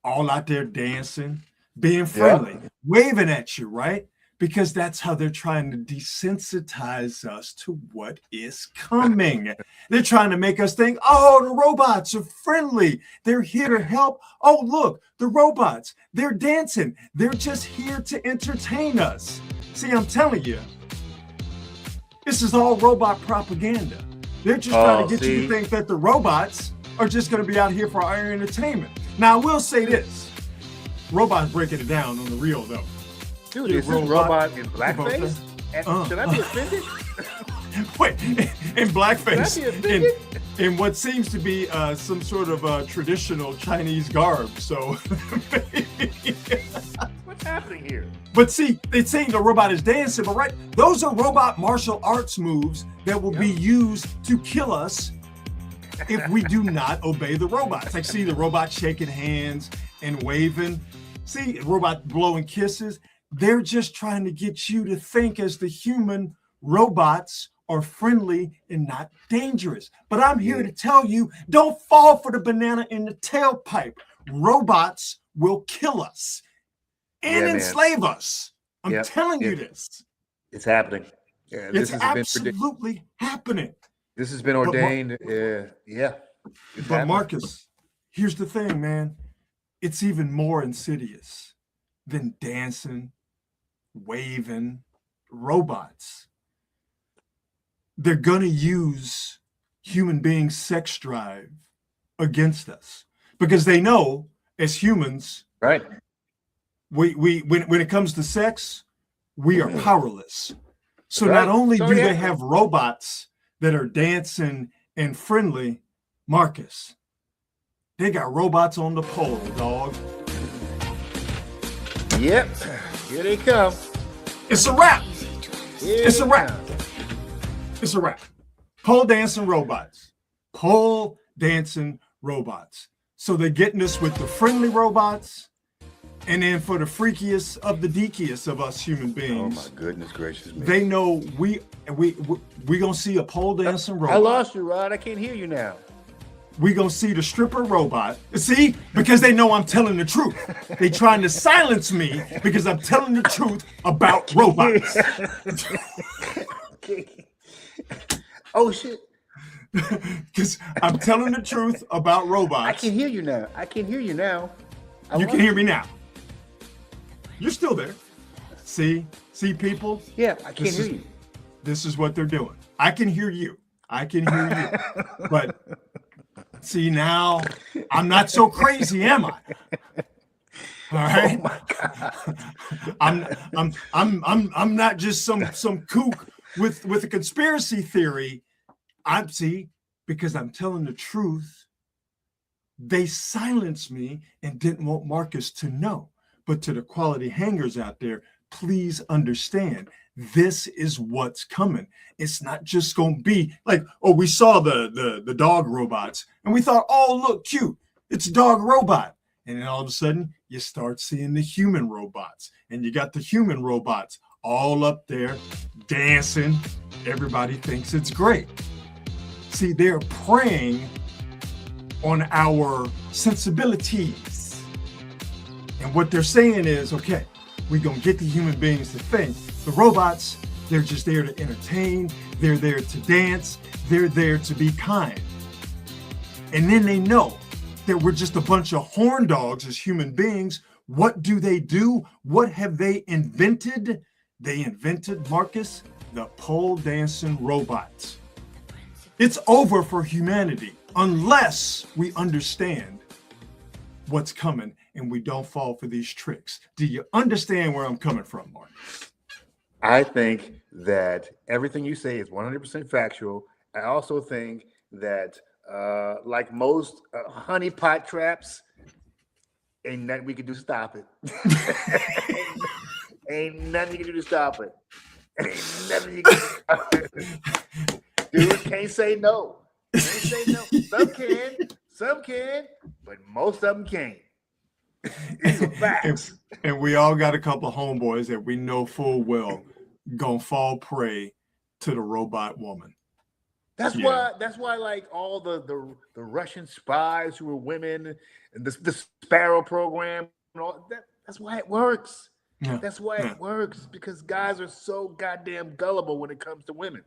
all out there dancing, being friendly, waving at you, right? Because that's how they're trying to desensitize us to what is coming. They're trying to make us think, oh, the robots are friendly. They're here to help. Oh, look, the robots, they're dancing. They're just here to entertain us. See, I'm telling you, this is all robot propaganda. They're just trying to get you to think that the robots are just going to be out here for our entertainment. Now, I will say this. Robots breaking it down on the real, though. Dude, is this robot in blackface? Should I be offended? Wait, in blackface, in what seems to be some sort of traditional Chinese garb. So, what's happening here? But see, they're saying the robot is dancing, but right, those are robot martial arts moves that will be used to kill us if we do not obey the robots. Like, see the robot shaking hands and waving. See, robot blowing kisses. They're just trying to get you to think as the human robots are friendly and not dangerous. But I'm here to tell you, don't fall for the banana in the tailpipe. Robots will kill us and enslave us. I'm telling you this. It's happening. Yeah, it's absolutely happening. This has been ordained. But Marcus, here's the thing, man. It's even more insidious than dancing, waving, robots, they're going to use human beings' sex drive against us because they know as humans, Right. we when it comes to sex, we are powerless. So That's not right. only So do yeah. they have robots that are dancing and friendly, Marcus, they got robots on the pole, dog. Yep. Here they come. It's a wrap. Here It's they a wrap. come. It's a wrap. Pole dancing robots. Pole dancing robots. So they're getting us with the friendly robots, and then for the freakiest of the deakiest of us human Oh beings, my goodness gracious me. they know we gonna see a pole dancing robot. I lost you, Rod. I can't hear you now. We gonna see the stripper robot. See, because they know I'm telling the truth. They trying to silence me because I'm telling the truth about robots. Oh shit. Because I'm telling the truth about robots. I can hear you now. I can hear you now. You can hear me now. You're still there. See people? Yeah, I can't hear you. This is what they're doing. I can hear you. I can hear you. But see, now I'm not so crazy, am I? All right. Oh my God. I'm not just some kook with a conspiracy theory. Because I'm telling the truth, they silenced me and didn't want Marcus to know. But to the quality hangers out there, please understand, this is what's coming. It's not just going to be like, oh, we saw the dog robots and we thought, oh, look, cute. It's a dog robot. And then all of a sudden, you start seeing the human robots. And you got the human robots all up there dancing. Everybody thinks it's great. See, they're preying on our sensibilities. And what they're saying is, okay, we're going to get the human beings to think. The robots, they're just there to entertain. They're there to dance. They're there to be kind. And then they know that we're just a bunch of horn dogs as human beings. What do? What have they invented? They invented, Marcus, the pole dancing robots. It's over for humanity unless we understand what's coming and we don't fall for these tricks. Do you understand where I'm coming from, Mark? I think that everything you say is 100% factual. I also think that, like most honeypot traps, ain't nothing we can do to stop it. Ain't nothing you can do to stop it. Ain't nothing you can do to stop it. Dudes can't say no. Can't say no. Some can, but most of them can't. It's a fact. And we all got a couple of homeboys that we know full well gonna fall prey to the robot woman. That's why like all the Russian spies who were women and the Sparrow program and all that's why it works. Yeah. That's why it works, because guys are so goddamn gullible when it comes to women.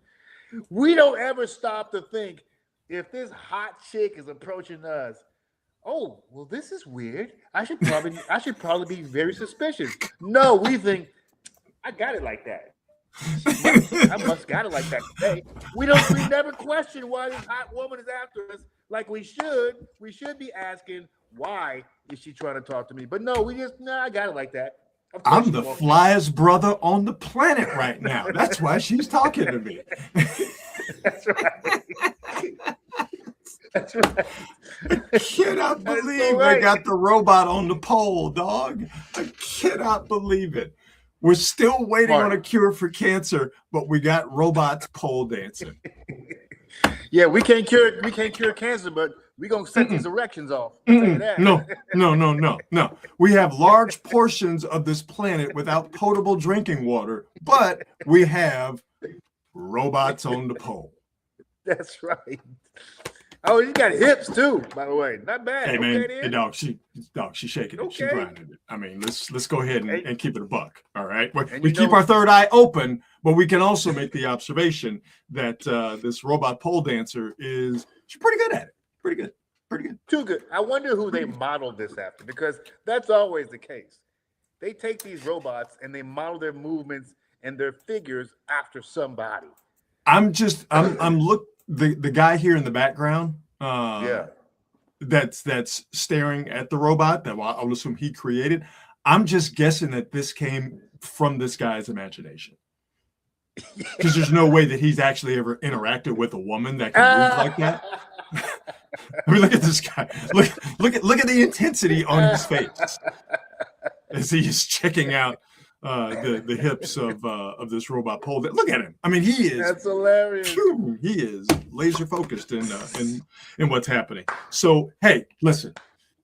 We don't ever stop to think, if this hot chick is approaching us, oh, well, this is weird. I should probably be very suspicious. No, we think, I got it like that. I must got it like that today. We never question why this hot woman is after us like we should. We should be asking, why is she trying to talk to me? But no, I got it like that. I'm the flyest brother on the planet right now. That's why she's talking to me. That's right. That's right. I cannot believe they got the robot on the pole, dog. I cannot believe it. We're still waiting on a cure for cancer, but we got robots pole dancing. Yeah, we can't cure cancer, but we're gonna set these erections off. No. We have large portions of this planet without potable drinking water, but we have robots on the pole. That's right. Oh, you got hips too, by the way. Not bad. Hey man, okay, hey, dog, she's shaking it. Okay. She's grinding it. I mean, let's go ahead and keep it a buck. All right. We you keep our third eye open, but we can also make the observation that this robot pole dancer she's pretty good at it. Pretty good. Too good. I wonder who they modeled this after, because that's always the case. They take these robots and they model their movements and their figures after somebody. I'm the guy here in the background. Yeah. That's staring at the robot that I'll assume he created. I'm just guessing that this came from this guy's imagination, because there's no way that he's actually ever interacted with a woman that can move like that. I mean, look at this guy. Look at the intensity on his face as he is checking out the hips of this robot pole. Look at him. I mean, he is. That's hilarious. He is laser focused in what's happening. So hey, listen,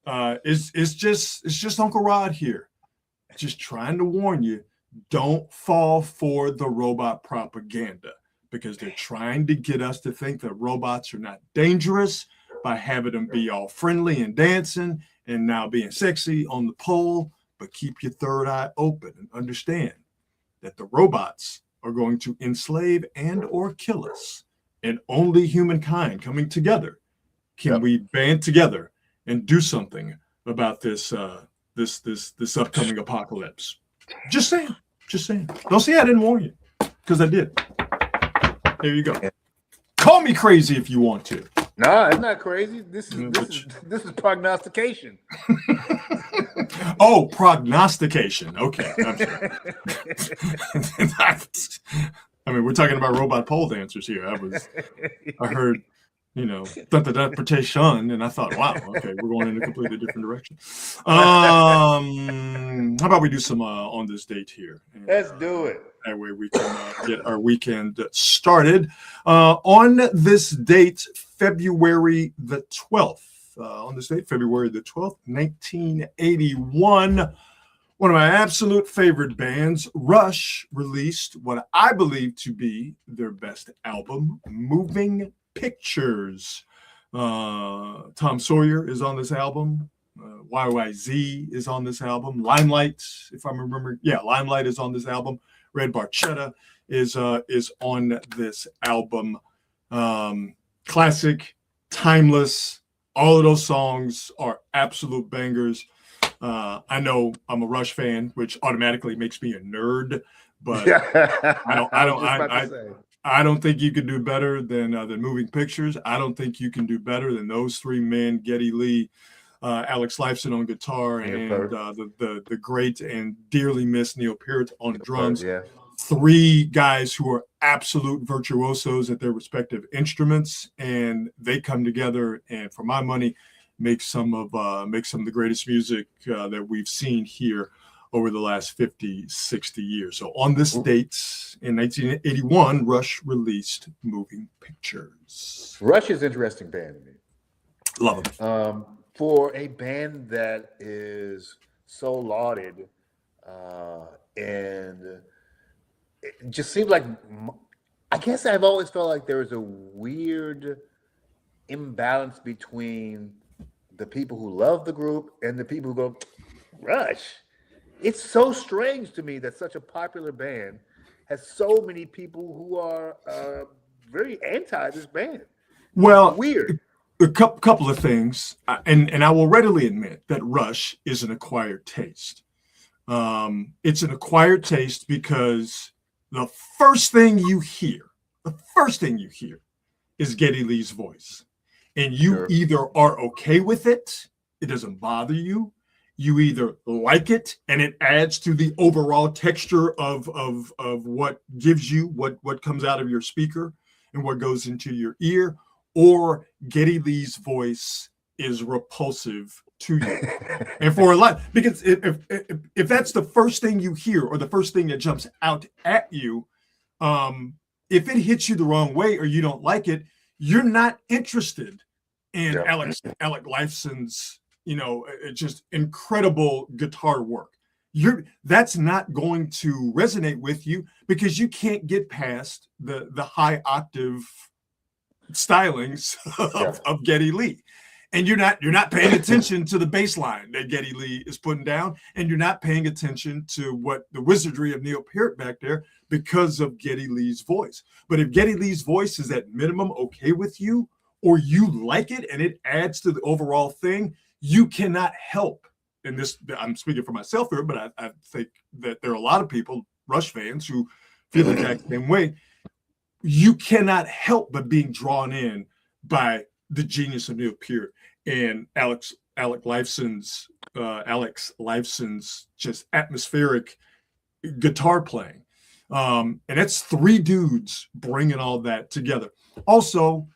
it's just Uncle Rod here, just trying to warn you, don't fall for the robot propaganda, because they're trying to get us to think that robots are not dangerous by having them be all friendly and dancing and now being sexy on the pole. But keep your third eye open and understand that the robots are going to enslave and or kill us, and only humankind coming together can we band together and do something about this upcoming apocalypse. Just saying. Don't say I didn't warn you, because I did. There you go. Call me crazy if you want to. No, it's not crazy. This is prognostication. Oh, prognostication. Okay. I mean, we're talking about robot pole dancers here. I heard, interpretation, and I thought, wow, okay, we're going in a completely different direction. How about we do some on this date here? And, let's do it. That way we can get our weekend started. On this date, February the 12th. On this date, February the 12th, 1981, one of my absolute favorite bands, Rush, released what I believe to be their best album, Moving Pictures. Tom Sawyer is on this album. YYZ is on this album. Limelight, if I remember. Yeah, Limelight is on this album. Red Barchetta is on this album. Classic, timeless. All of those songs are absolute bangers. I know I'm a Rush fan, which automatically makes me a nerd, but I don't think you can do better than Moving Pictures. I don't think you can do better than those three men: Geddy Lee, Alex Lifeson on guitar, and the great and dearly missed Neil Peart on drums. Yeah. Three guys who are absolute virtuosos at their respective instruments, and they come together and, for my money, make some of the greatest music that we've seen here over the last 50, 60 years. So on this date in 1981, Rush released Moving Pictures. Rush is an interesting band to me. Love them. For a band that is so lauded, and it just seems like, I guess I've always felt like there was a weird imbalance between the people who love the group and the people who go, Rush. It's so strange to me that such a popular band has so many people who are very anti this band. Well, it's weird. A couple of things, and I will readily admit that Rush is an acquired taste. It's an acquired taste because the first thing you hear is Geddy Lee's voice. And you either are okay with it, it doesn't bother you. You either like it and it adds to the overall texture of what gives you what comes out of your speaker and what goes into your ear, or Geddy Lee's voice is repulsive to you. And for a lot, because if that's the first thing you hear or the first thing that jumps out at you, if it hits you the wrong way or you don't like it, you're not interested in Alec Lifeson's, just incredible guitar work. That's not going to resonate with you because you can't get past the high octave stylings of Geddy Lee. And you're not paying attention to the bass line that Geddy Lee is putting down, and you're not paying attention to what the wizardry of Neil Peart back there because of Geddy Lee's voice. But if Geddy Lee's voice is at minimum okay with you, or you like it and it adds to the overall thing, you cannot help. And this, I'm speaking for myself here, but I think that there are a lot of people Rush fans who feel the exact same way, you cannot help but being drawn in by the genius of Neil Peart and Alex Lifeson's just atmospheric guitar playing. And that's three dudes bringing all that together. Also,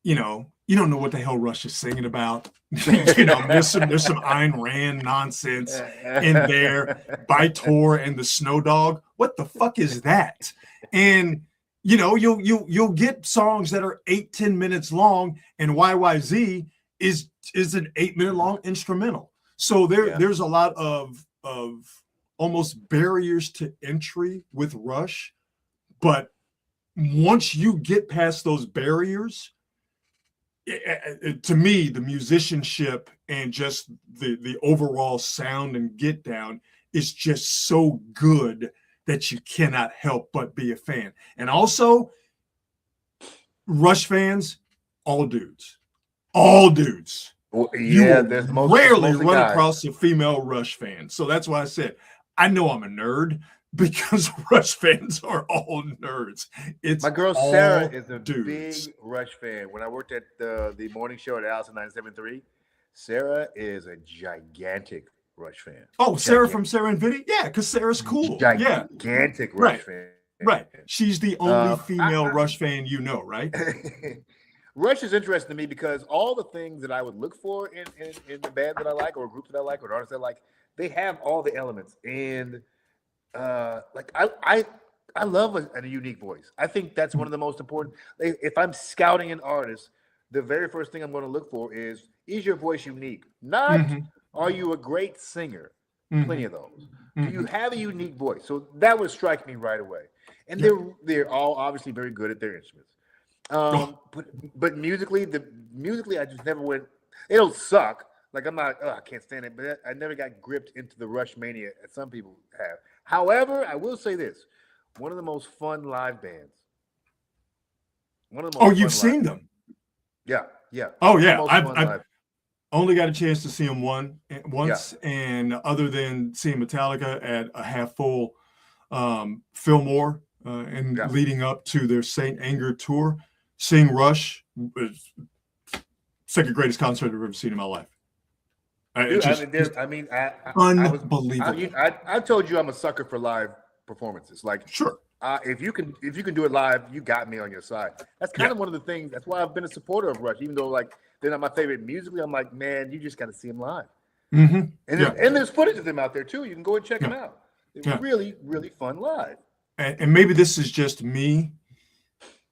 you don't know what the hell Rush is singing about. There's some Ayn Rand nonsense in there by Tor and the Snow Dog. What the fuck is that? And you'll get songs that are 8-10 minutes long, and YYZ is an 8-minute long instrumental. So there's a lot of almost barriers to entry with Rush, but once you get past those barriers, to me, the musicianship and just the overall sound and get down is just so good that you cannot help but be a fan. And also, Rush fans, all dudes. Well, yeah, you rarely run across a female Rush fan. So that's why I said, I know I'm a nerd because Rush fans are all nerds. My girl Sarah is a big Rush fan. When I worked at the morning show at Allison 97.3, Sarah is a gigantic Rush fan. Oh, Sarah from Sarah and Vinny? Yeah, because Sarah's cool. Gigantic Rush fan. Right. She's the only female Rush fan right? Rush is interesting to me because all the things that I would look for in the band that I like, or a group that I like, or an artist that I like, they have all the elements. And I love a unique voice. I think that's one of the most important. If I'm scouting an artist, the very first thing I'm going to look for is your voice unique? Not are you a great singer? Plenty of those. Do you have a unique voice? So that would strike me right away. And they're all obviously very good at their instruments. But musically, I just never went. They don't suck. Like I'm not. I can't stand it. But I never got gripped into the Rush mania as some people have. However, I will say this: one of the most fun live bands. You've seen them? Yeah. Oh yeah, I've only got a chance to see them once, and other than seeing Metallica at a half full Fillmore leading up to their Saint Anger tour, seeing Rush was second greatest concert I've ever seen in my life. Unbelievable. I told you I'm a sucker for live performances. Like, sure, if you can do it live, you got me on your side. That's kind of one of the things. That's why I've been a supporter of Rush, even though like they're not my favorite musically. I'm like, man, you just got to see them live. And there's footage of them out there too. You can go and check them out. They're really, really fun live. And maybe this is just me,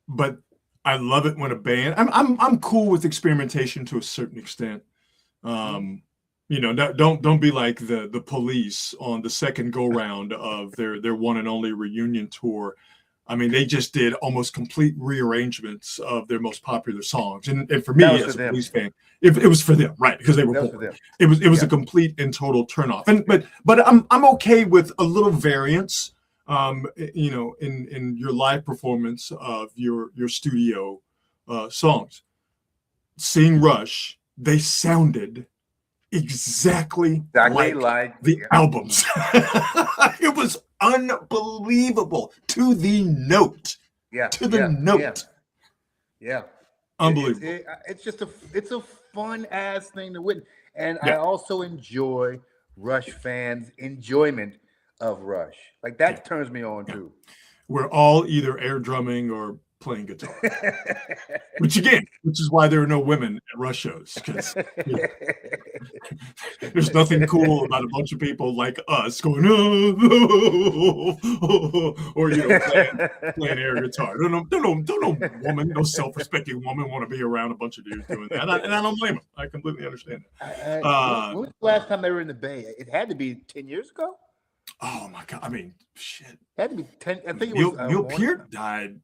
but I love it when a band. I'm cool with experimentation to a certain extent. Don't be like the Police on the second go round of their one and only reunion tour. I mean, they just did almost complete rearrangements of their most popular songs, and for me as a Police fan, it was for them, right? Because they were bored. It was a complete and total turnoff. But I'm okay with a little variance. In your live performance of your studio songs. Seeing Rush, they sounded exactly like the albums. It was unbelievable to the note. Note. Yeah. Unbelievable. It's a fun ass thing to witness, and I also enjoy Rush fans' enjoyment of Rush. Like that turns me on too. We're all either air drumming or playing guitar. which is why there are no women at Rush shows, because there's nothing cool about a bunch of people like us going or playing air guitar. Don't no woman, no self-respecting woman want to be around a bunch of dudes doing that. And I don't blame them. I completely understand it. When was the last time they were in the Bay? It had to be 10 years ago. Oh my God! I mean, shit. It had to be 10. I think it was. Neil Peart died.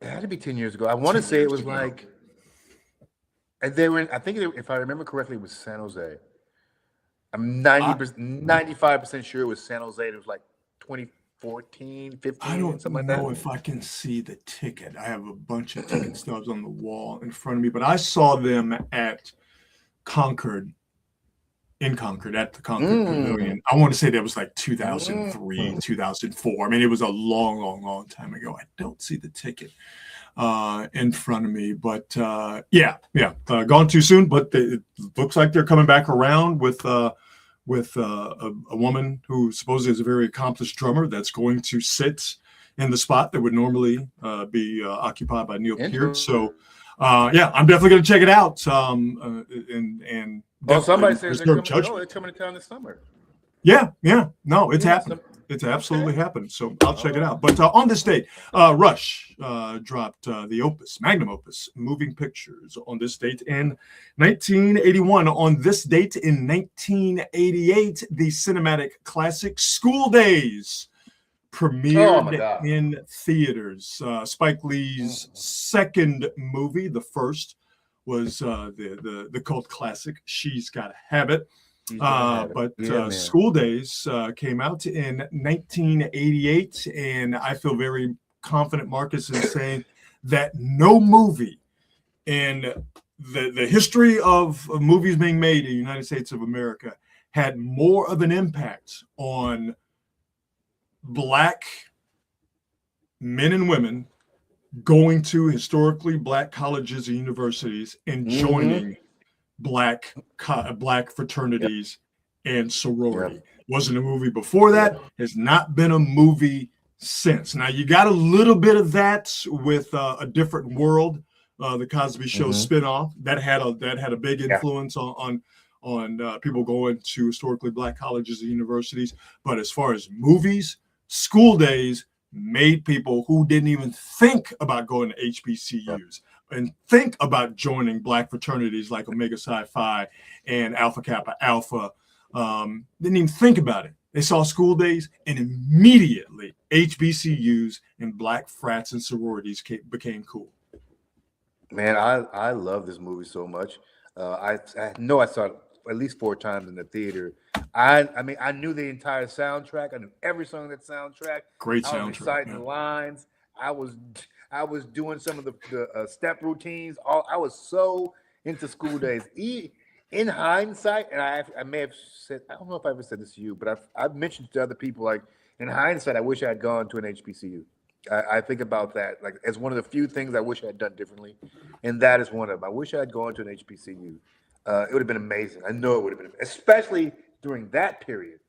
It had to be 10 years ago. I want to say it was like. And they were. I think if I remember correctly, it was San Jose. I'm 95% sure it was San Jose. It was like 2014, 15. I don't something like that. know if I can see the ticket. I have a bunch of ticket stubs on the wall in front of me, but I saw them at Concord in Concord at the Concord Pavilion. I want to say that was like 2003, 2004. I mean, it was a long, long, long time ago. I don't see the ticket in front of me, but gone too soon. But it looks like they're coming back around with a woman who supposedly is a very accomplished drummer that's going to sit in the spot that would normally be occupied by Neil Peart. So, I'm definitely going to check it out. And well, somebody says they're coming to town this summer. Yeah. No, it's happening. It's absolutely happened. So I'll check it out. But on this date, Rush dropped the magnum opus, Moving Pictures, on this date in 1981. On this date in 1988, the cinematic classic School Days premiered in theaters. Spike Lee's second movie. The first was the cult classic She's Gotta Have It. School Days came out in 1988, and I feel very confident, Marcus, in saying that no movie in the history of movies being made in the United States of America had more of an impact on Black men and women going to historically Black colleges and universities and joining Black fraternities and sorority. Wasn't a movie before that, has not been a movie since. Now you got a little bit of that with A Different World, the Cosby Show spinoff that had a big influence on people going to historically Black colleges and universities. But as far as movies, School Days made people who didn't even think about going to HBCUs and think about joining Black fraternities like Omega Psi Phi and Alpha Kappa Alpha. Didn't even think about it. They saw School Days, and immediately HBCUs and Black frats and sororities became cool. Man, I love this movie so much. I know I saw it at least 4 times in the theater. I mean, I knew the entire soundtrack. I knew every song of that soundtrack. Great soundtrack. I was reciting the lines. I was doing some of the step routines. I was so into School Days. In hindsight, and I may have said, I don't know if I ever said this to you, but I've mentioned to other people, like, in hindsight, I wish I had gone to an HBCU. I think about that like as one of the few things I wish I had done differently, and that is one of them. I wish I had gone to an HBCU. It would have been amazing. I know it would have been, especially during that period.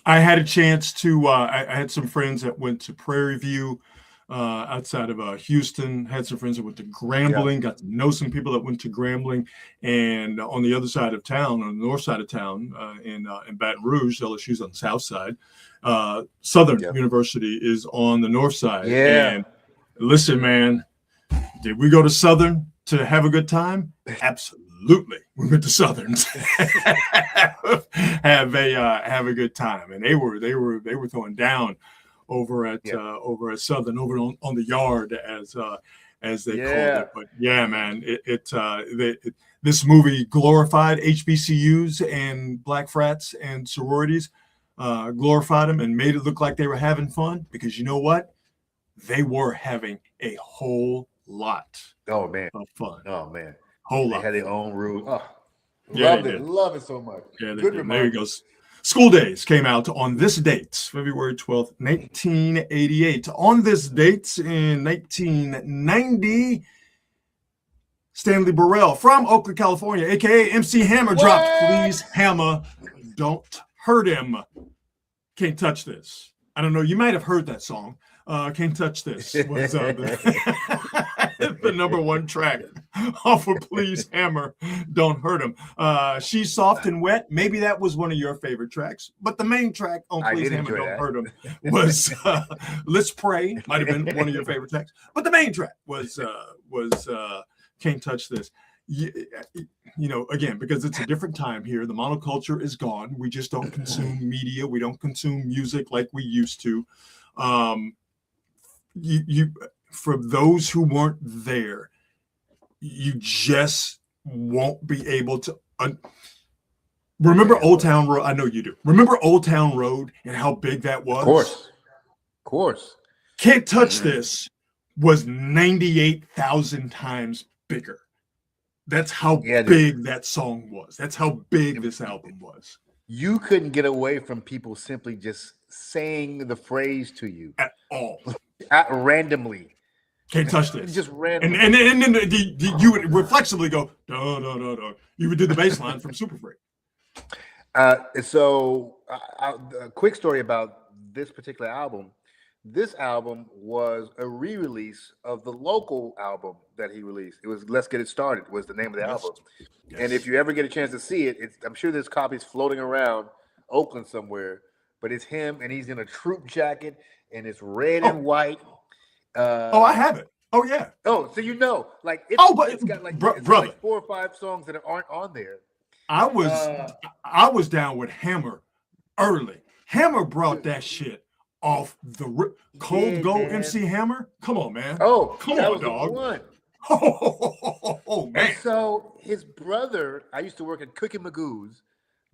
I had a chance to. I had some friends that went to Prairie View outside of Houston. Had some friends that went to Grambling. Got to know some people that went to Grambling. And on the other side of town, on the north side of town, in Baton Rouge, LSU's on the south side. Southern University is on the north side. Yeah. And listen, man, did we go to Southern to have a good time? Absolutely. We went to Southern have a good time, and they were throwing down over at Southern, over on the yard as they called it. But yeah, man, this movie glorified HBCUs and Black frats and sororities, glorified them and made it look like they were having fun, because you know what? They were having a whole lot of fun. Oh man. Whole lot. They had their own rules. Oh, love it so much. Yeah, there he goes. School Days came out on this date, February 12th, 1988. On this date in 1990, Stanley Burrell from Oakland, California, aka MC Hammer, dropped "Please Hammer, Don't Hurt Him." Can't touch this. I don't know. You might have heard that song. Can't touch this was the number one track off of Please Hammer, Don't Hurt Him. She's Soft and Wet. Maybe that was one of your favorite tracks, but the main track on Please Hammer, Don't Hurt Him was Let's Pray. Might have been one of your favorite tracks, but the main track was Can't Touch This. You know, again, because it's a different time here. The monoculture is gone. We just don't consume media. We don't consume music like we used to. For those who weren't there, you just won't be able to remember Old Town Road. I know you do. Remember Old Town Road and how big that was? Of course. Can't Touch This was 98,000 times bigger. That's how Yeah, dude. big that song was. That's how big this album was. You couldn't get away from people simply just saying the phrase to you At all. randomly. Can't touch this. Just And randomly. then you would reflexively go, no, no, no, no. You would do the bass line from Super Freak. So a quick story about this particular album. This album was a re-release of the local album that he released. It was "Let's Get It Started" was the name of the album. Yes. And if you ever get a chance to see it, I'm sure there's copies floating around Oakland somewhere. But it's him, and he's in a troop jacket, and it's red and white. I have it. Oh yeah. Oh, so you know, like it's got like, it's brother, like 4 or 5 songs that aren't on there. I was down with Hammer early. Hammer brought that shit off the Cold Go man. MC Hammer. Come on, man. Oh, come that on, was dog. The one. Oh man. And so his brother, I used to work at Cookie Magoo's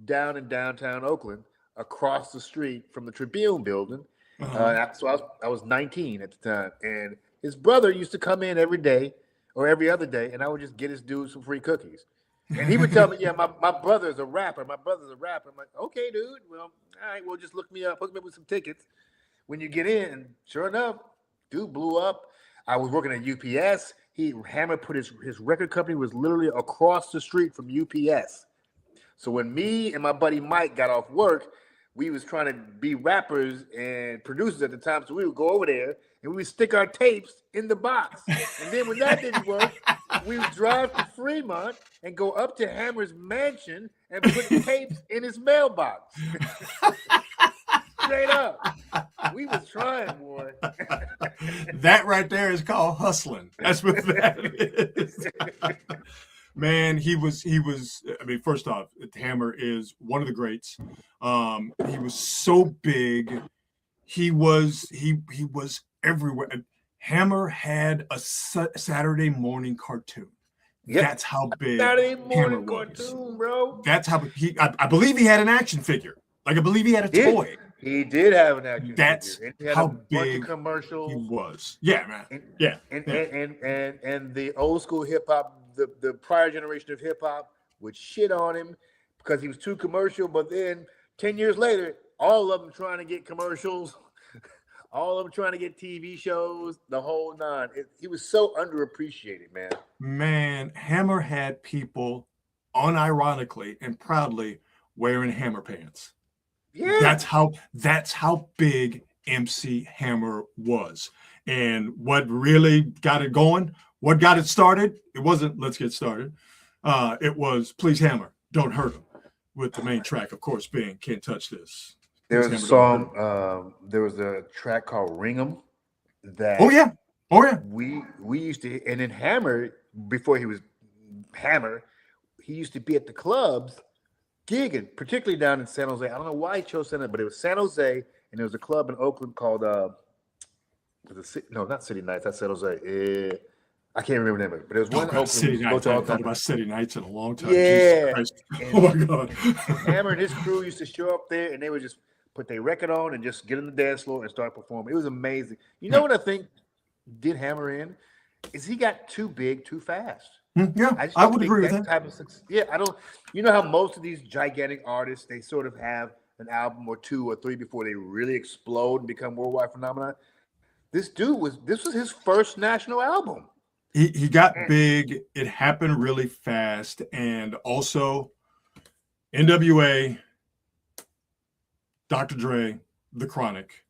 down in downtown Oakland, across the street from the Tribune building. So I was 19 at the time, and his brother used to come in every day or every other day, and I would just get his dude some free cookies. And he would tell me, yeah, my brother's a rapper. My brother's a rapper. I'm like, okay, dude. Well, all right, well, just look me up with some tickets. When you get in, and sure enough, dude blew up. I was working at UPS. Hammer put his record company was literally across the street from UPS. So when me and my buddy Mike got off work, we was trying to be rappers and producers at the time. So we would go over there and we would stick our tapes in the box. And then when that didn't work, we would drive to Fremont and go up to Hammer's mansion and put the tapes in his mailbox. Straight up. We was trying, boy. That right there is called hustling. That's what that is. Man, he was, I mean, first off, Hammer is one of the greats. He was so big. He was everywhere. Hammer had a Saturday morning cartoon. Yep. That's how big Saturday morning Hammer cartoon, was. Bro. That's how I believe he had an action figure. Like I believe he had a toy. He did have an action That's figure. And he had how a bunch big of commercials. He was. Yeah, man. And the old school hip hop, the prior generation of hip hop would shit on him because he was too commercial. But then 10 years later, all of them trying to get commercials, all of them trying to get TV shows, the whole nine. He was so underappreciated, man. Man, Hammer had people unironically and proudly wearing Hammer pants. Yeah. That's how big MC Hammer was. And what really got it going, what got it started, it wasn't "Let's Get Started." It was "Please Hammer, Don't Hurt Him," with the main track, of course, being "Can't Touch This." There was a song, there was a track called "Ring 'Em" that we used to, and then Hammer, before he was Hammer, he used to be at the clubs gigging, particularly down in San Jose. I don't know why he chose San Jose, but it was San Jose, and there was a club in Oakland called not City Nights. That's San Jose. I can't remember the name of it, but it was one in Oakland. City Nights. I haven't thought about City Nights in a long time. Yeah. Oh my God. Hammer and his crew used to show up there, and they would just put their record on and just get on the dance floor and start performing. It was amazing. You know what I think did Hammer in? Is he got too big too fast. Yeah, I would agree with that. Type of success. Yeah, I don't. You know how most of these gigantic artists, they sort of have an album or 2 or 3 before they really explode and become worldwide phenomenon. This was his first national album. He got big. It happened really fast, and also NWA, Dr. Dre, The Chronic,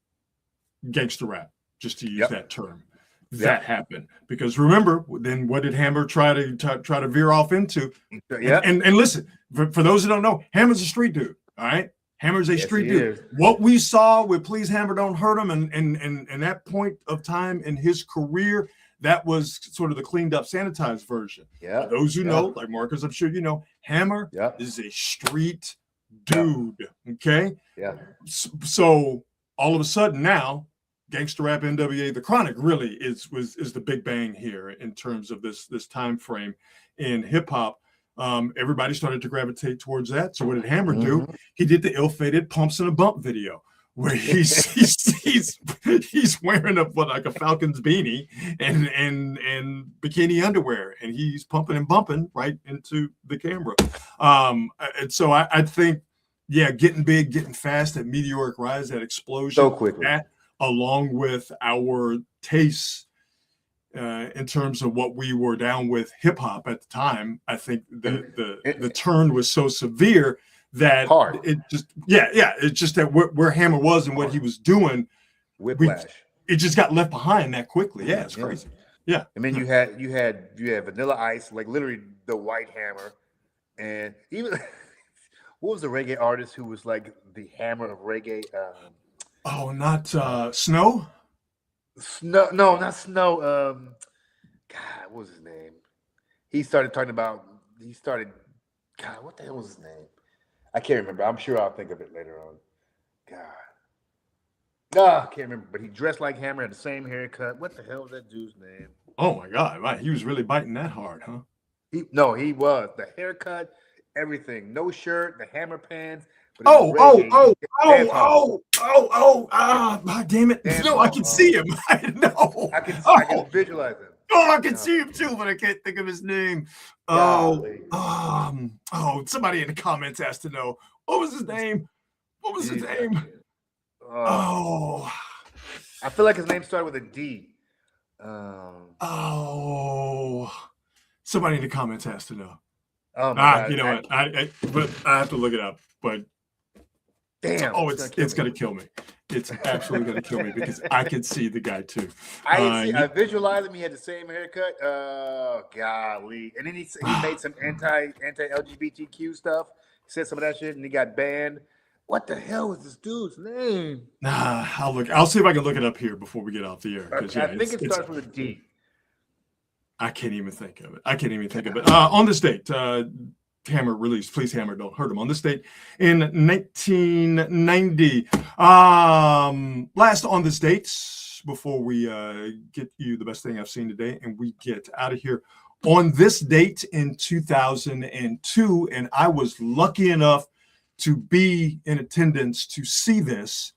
gangster rap, just to use that term. That happened because remember, then what did Hammer try to veer off into? Yeah, and listen, for those who don't know, Hammer's a street dude. All right, Hammer's a street dude. Is. What we saw with "Please Hammer, Don't Hurt Him," and that point of time in his career, that was sort of the cleaned up, sanitized version. Yeah, for those who know, like Marcus, I'm sure you know, Hammer is a street dude. Okay. Yeah. So all of a sudden now, gangster rap, NWA, The Chronic really is the big bang here in terms of this time frame in hip hop. Everybody started to gravitate towards that. So what did Hammer do? He did the ill-fated "Pumps and a Bump" video where he's wearing like a Falcons beanie and bikini underwear, and he's pumping and bumping right into the camera. And so I think, yeah, getting big, getting fast, that meteoric rise, that explosion, So quickly. that, along with our tastes in terms of what we were down with hip hop at the time, I think the turn was so severe that Hard. it's just that where Hammer was and what he was doing, Whiplash. it just got left behind that quickly. Yeah, it's crazy. Yeah. And then you had Vanilla Ice, like literally the white Hammer, and even what was the reggae artist who was like the Hammer of reggae? Not Snow. Snow, no, not Snow. God, what was his name? He started talking about. God, what the hell was his name? I can't remember. I'm sure I'll think of it later on. God. I can't remember. But he dressed like Hammer, had the same haircut. What the hell was that dude's name? Oh my God! Right. He was really biting that hard, huh? He was. The haircut, everything. No shirt, the Hammer pants. God damn it. No, I can see him. I know. I can visualize him. Oh, I can see him too, but I can't think of his name. Somebody in the comments asked to know, what was his name? I feel like his name started with a D. Somebody in the comments has to know. Oh my God. You know what? But I have to look it up. But damn, it's gonna kill me. It's absolutely gonna kill me because I can see the guy too. I visualized him. He had the same haircut. Oh golly! And then he made some anti-LGBTQ stuff. He said some of that shit, and he got banned. What the hell was this dude's name? I'll see if I can look it up here before we get off the air. I think it starts with a D. I can't even think of it. On this date, Hammer released Please Hammer, Don't Hurt Him. On this date in 1990. Last on this date, before we get you the best thing I've seen today and we get out of here. On this date in 2002, and I was lucky enough to be in attendance to see this.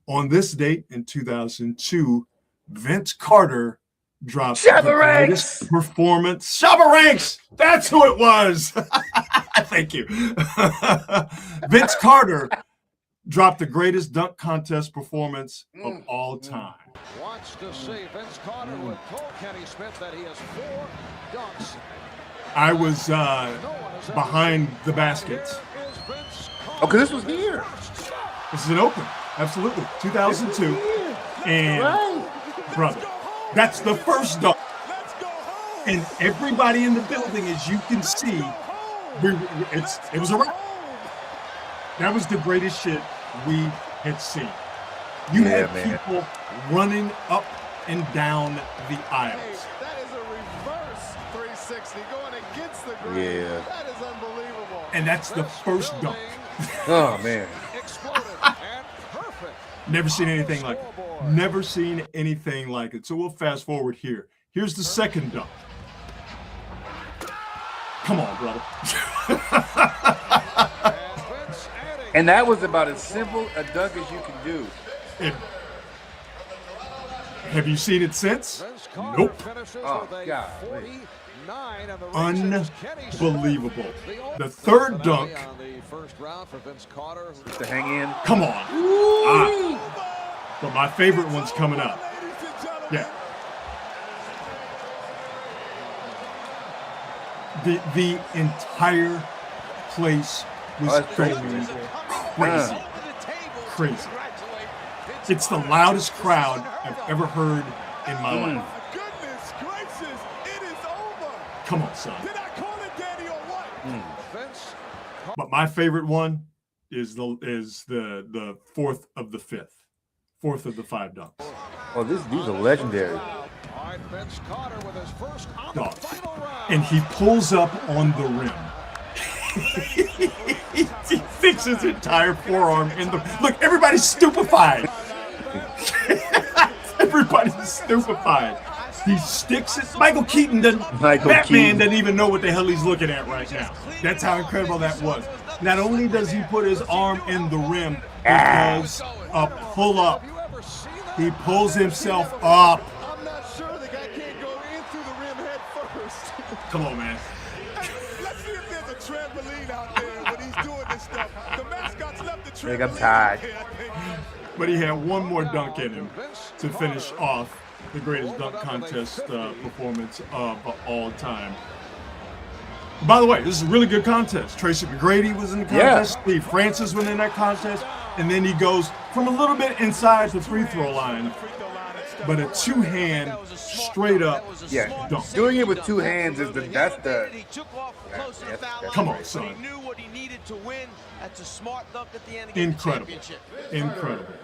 On this date in 2002, Vince Carter dropped the greatest performance. Shabba Ranks! That's who it was! Thank you. Vince Carter dropped the greatest dunk contest performance of all time. Wants to see Vince Carter who had told Kenny Smith that he has 4 dunks. I was behind the baskets. Okay, this was here. This is an open. Absolutely. 2002. And brother, that's the first dunk. And everybody in the building, as you can see, it was a wrap. That was the greatest shit we had seen. You had people running up and down the aisles. That is a reverse 360 going against the grain. Yeah. That is unbelievable. And that's the first dunk. Oh, man. Never seen anything like it. Never seen anything like it. So we'll fast forward here. Here's the second dunk. Come on, brother. And that was about as simple a dunk as you can do. Have you seen it since? Nope. Oh, God. Unbelievable. The third dunk. To hang in. Come on. But my favorite one's coming up. Yeah. The entire place was going crazy. It's the loudest crowd I've ever heard in my life. Goodness gracious, it is over. Come on, son. Did I call it Daddy or what? But my favorite one is the fourth of the 5 dunks. Oh, these are legendary. Dog. And he pulls up on the rim. He fixes his entire forearm in the look. Everybody's stupefied. Everybody's stupefied. He sticks it. Michael Keaton doesn't. Batman doesn't even know what the hell he's looking at right now. That's how incredible that was. Not only does he put his arm in the rim, he does a pull-up. He pulls himself up. I'm not sure the guy can't go in through the rim head first. Come on, man. Let's see if there's a trampoline out there when he's doing this stuff. The mascot's left the trampoline. Think I'm tired. But he had one more dunk in him to finish off the greatest dunk contest performance of all time. By the way, this is a really good contest. Tracy McGrady was in the contest. Yeah. Steve Francis was in that contest. And then he goes from a little bit inside the free throw line, but a two-hand, straight up dunk. Doing it with two hands is that's the. Come on, son. Incredible. Incredible.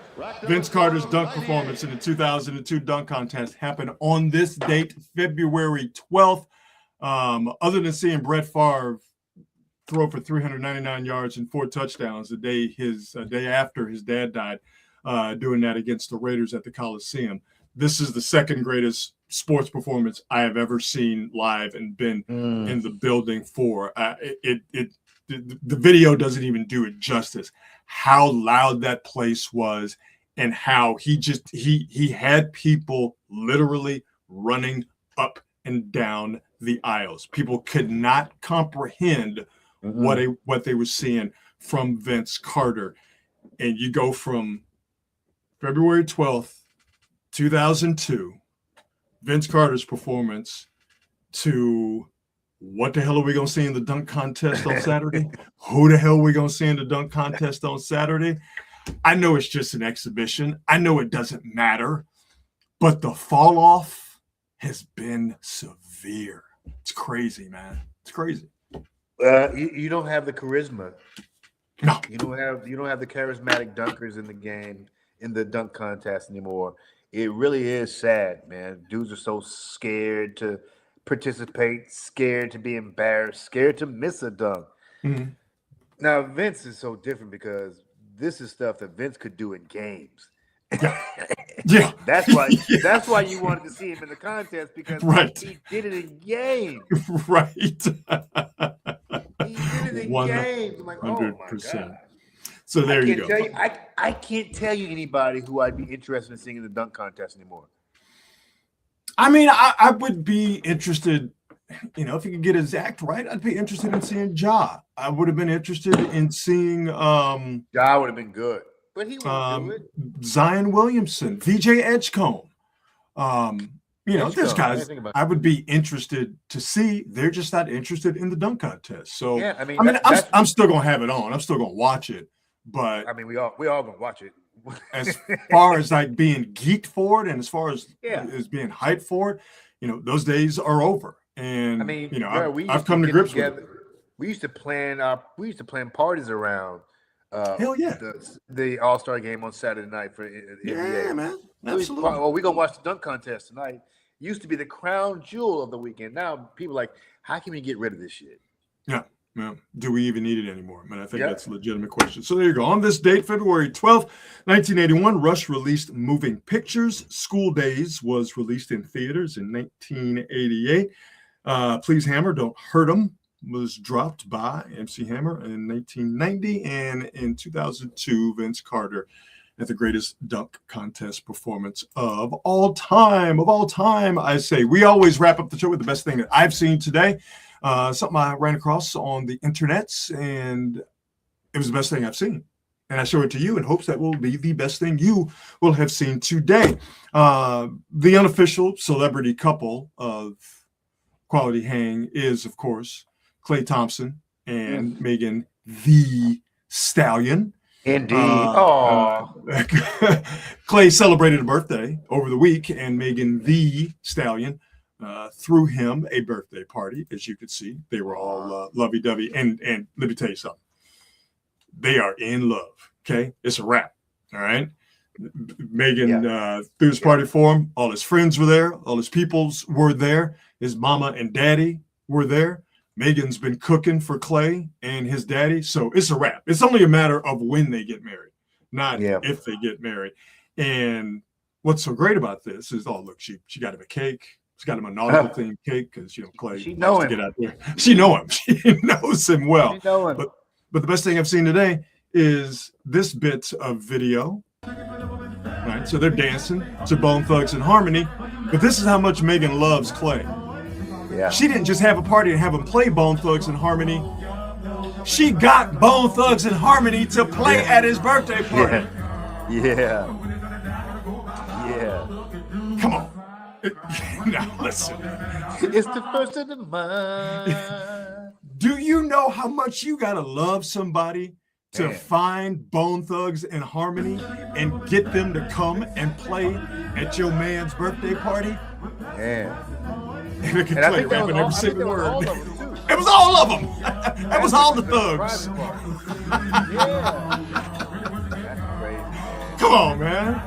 Vince Carter's dunk performance in the 2002 dunk contest happened on this date, February 12th. Other than seeing Brett Favre throw for 399 yards and 4 touchdowns the day after his dad died, doing that against the Raiders at the Coliseum, this is the second greatest sports performance I have ever seen live and been in the building for. The video doesn't even do it justice. How loud that place was, and how he had people literally running up and down the aisles. People could not comprehend what they were seeing from Vince Carter. And you go from February 12th, 2002, Vince Carter's performance, to what the hell are we going to see in the dunk contest on Saturday? Who the hell are we going to see in the dunk contest on Saturday? I know it's just an exhibition. I know it doesn't matter, but the fall off has been severe. It's crazy, man. It's crazy. You don't have the charisma. No. You don't have the charismatic dunkers in the game, in the dunk contest anymore. It really is sad, man. Dudes are so scared to participate, scared to be embarrassed, scared to miss a dunk. Mm-hmm. Now, Vince is so different because this is stuff that Vince could do in games. Yeah. That's why you wanted to see him in the contest, because he did it in games. Right. He did it in games. I'm like, 100%. Oh my God. So there you go. I can't tell you anybody who I'd be interested in seeing in the dunk contest anymore. I mean, I would be interested, if he could get his act right, I'd be interested in seeing Ja. I would have been interested in seeing Ja would have been good. But he wouldn't do it. Zion Williamson, VJ Edgecombe. There's guys I would be interested to see. They're just not interested in the dunk contest. So yeah, I'm still gonna have it on. I'm still gonna watch it. But I mean, we all gonna watch it. As far as like being geeked for it, and as far as being hyped for it, those days are over. And I've come to grips with it. We used to plan parties around. Hell yeah! The All-Star game on Saturday night for NBA. Yeah, man. Absolutely. We're gonna watch the dunk contest tonight. Used to be the crown jewel of the weekend. Now people are like, how can we get rid of this shit? Yeah. Well, do we even need it anymore? I think that's a legitimate question. So there you go. On this date, February 12th, 1981, Rush released Moving Pictures. School Days was released in theaters in 1988. Please Hammer, Don't Hurt 'Em was dropped by MC Hammer in 1990. And in 2002, Vince Carter at the greatest dunk contest performance of all time. I say. We always wrap up the show with the best thing that I've seen today. Something I ran across on the internets, and it was the best thing I've seen. And I show it to you in hopes that will be the best thing you will have seen today. The unofficial celebrity couple of Quality Hang is, of course, Klay Thompson and Megan the Stallion. Indeed. Klay celebrated a birthday over the week, and Megan the Stallion threw him a birthday party. As you could see, they were all lovey-dovey. And let me tell you something. They are in love. Okay? It's a wrap. All right? Megan threw his party for him. All his friends were there. All his peoples were there. His mama and daddy were there. Megan's been cooking for Klay and his daddy. So it's a wrap. It's only a matter of when they get married, not if they get married. And what's so great about this is, look, she got him a cake. She's got him a nautical themed cake because Klay she know him. To get out there. She know him. She knows him well. She know him. But But the best thing I've seen today is this bit of video. Right, so they're dancing to Bone Thugs and Harmony, but this is how much Megan loves Clay. Yeah. She didn't just have a party and have him play Bone Thugs and Harmony. She got Bone Thugs and Harmony to play at his birthday party. Yeah. Come on. Now listen. It's the first of the month. Do you know how much you gotta love somebody to find Bone Thugs and Harmony and get them to come and play at your man's birthday party? Yeah. And they can play rapping every single word. It was all of them. That was all the thugs. Yeah. That's crazy, man. Come on, man.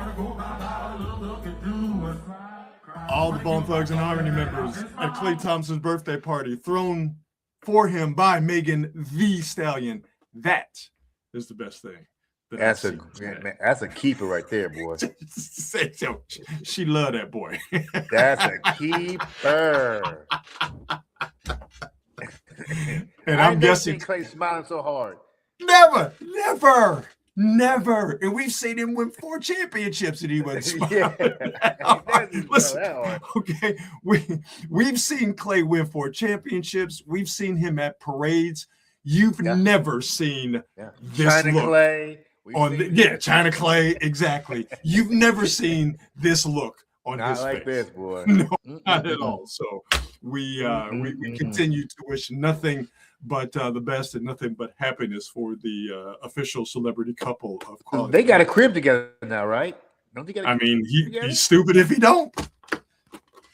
All the Bone Thugs and Harmony members at Klay Thompson's birthday party, thrown for him by Megan Thee Stallion. That is the best thing. That's a keeper right there, boy. She loved that boy. That's a keeper. And I'm guessing Clay smiling so hard. Never. And we've seen him win 4 championships, and he wasn't smiling. Listen, okay, we've seen Clay win 4 championships. We've seen him at parades. You've never seen this China look. Clay. China Clay, exactly. You've never seen this look on his face. Not like this, boy. No, not at all. So we continue to wish nothing but the best and nothing but happiness for the official celebrity couple of Quality. They got a crib together now, right? Don't they got he's stupid if he don't.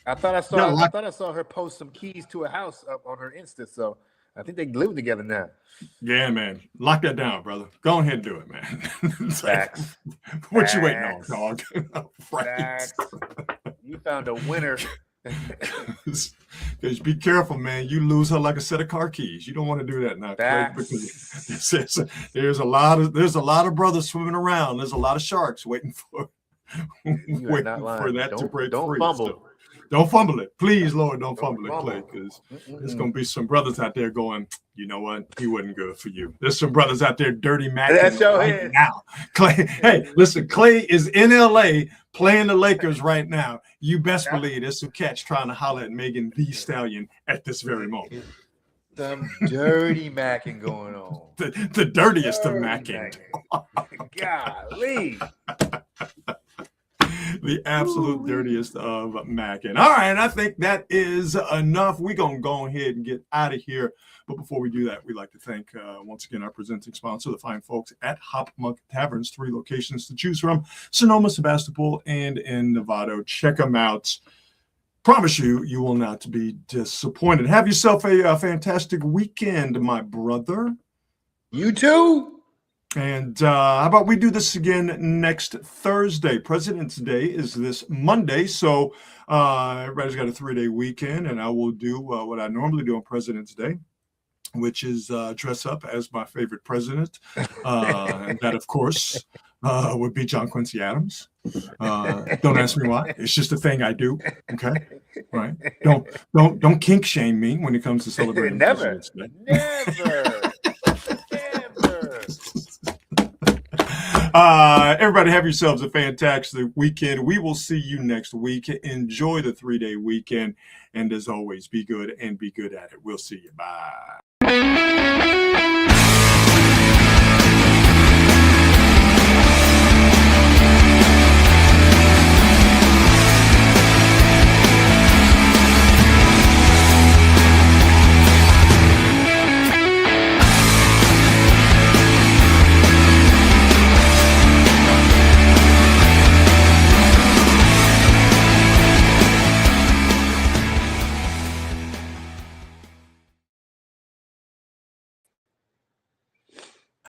I thought I saw her post some keys to a house up on her Insta, so I think they live together now. Yeah, man. Lock that down, brother. Go ahead and do it, man. Facts. What you waiting on, dog? Facts. You found a winner. Because be careful, man. You lose her like a set of car keys. You don't want to do that now, Clay, because there's a lot of brothers swimming around. There's a lot of sharks waiting for that to break don't free. Fumble. So, don't fumble it. Please, Lord, don't fumble it, Clay, because there's going to be some brothers out there going, you know what? He wasn't good for you. There's some brothers out there dirty macking right now. Clay, hey, listen, Clay is in L.A. playing the Lakers right now. You best believe there's some cats trying to holler at Megan Thee Stallion at this very moment. Some dirty macking going on. The dirtiest of macking. Golly. The absolute dirtiest of macking. All right, I think that is enough. We're going to go ahead and get out of here. But before we do that, we'd like to thank, once again, our presenting sponsor, the fine folks at Hop Monk Taverns. 3 locations to choose from: Sonoma, Sebastopol, and in Novato. Check them out. Promise you, you will not be disappointed. Have yourself a fantastic weekend, my brother. You too. And how about we do this again next Thursday? President's Day is this Monday, so everybody's got a 3-day weekend, and I will do what I normally do on President's Day, which is dress up as my favorite president. And that, of course, would be John Quincy Adams. Don't ask me why. It's just a thing I do. Okay, right? Don't kink shame me when it comes to celebrating President's Day. Never. Everybody have yourselves a fantastic weekend. We will see you next week. Enjoy the 3-day weekend. And as always, be good and be good at it. We'll see you. Bye.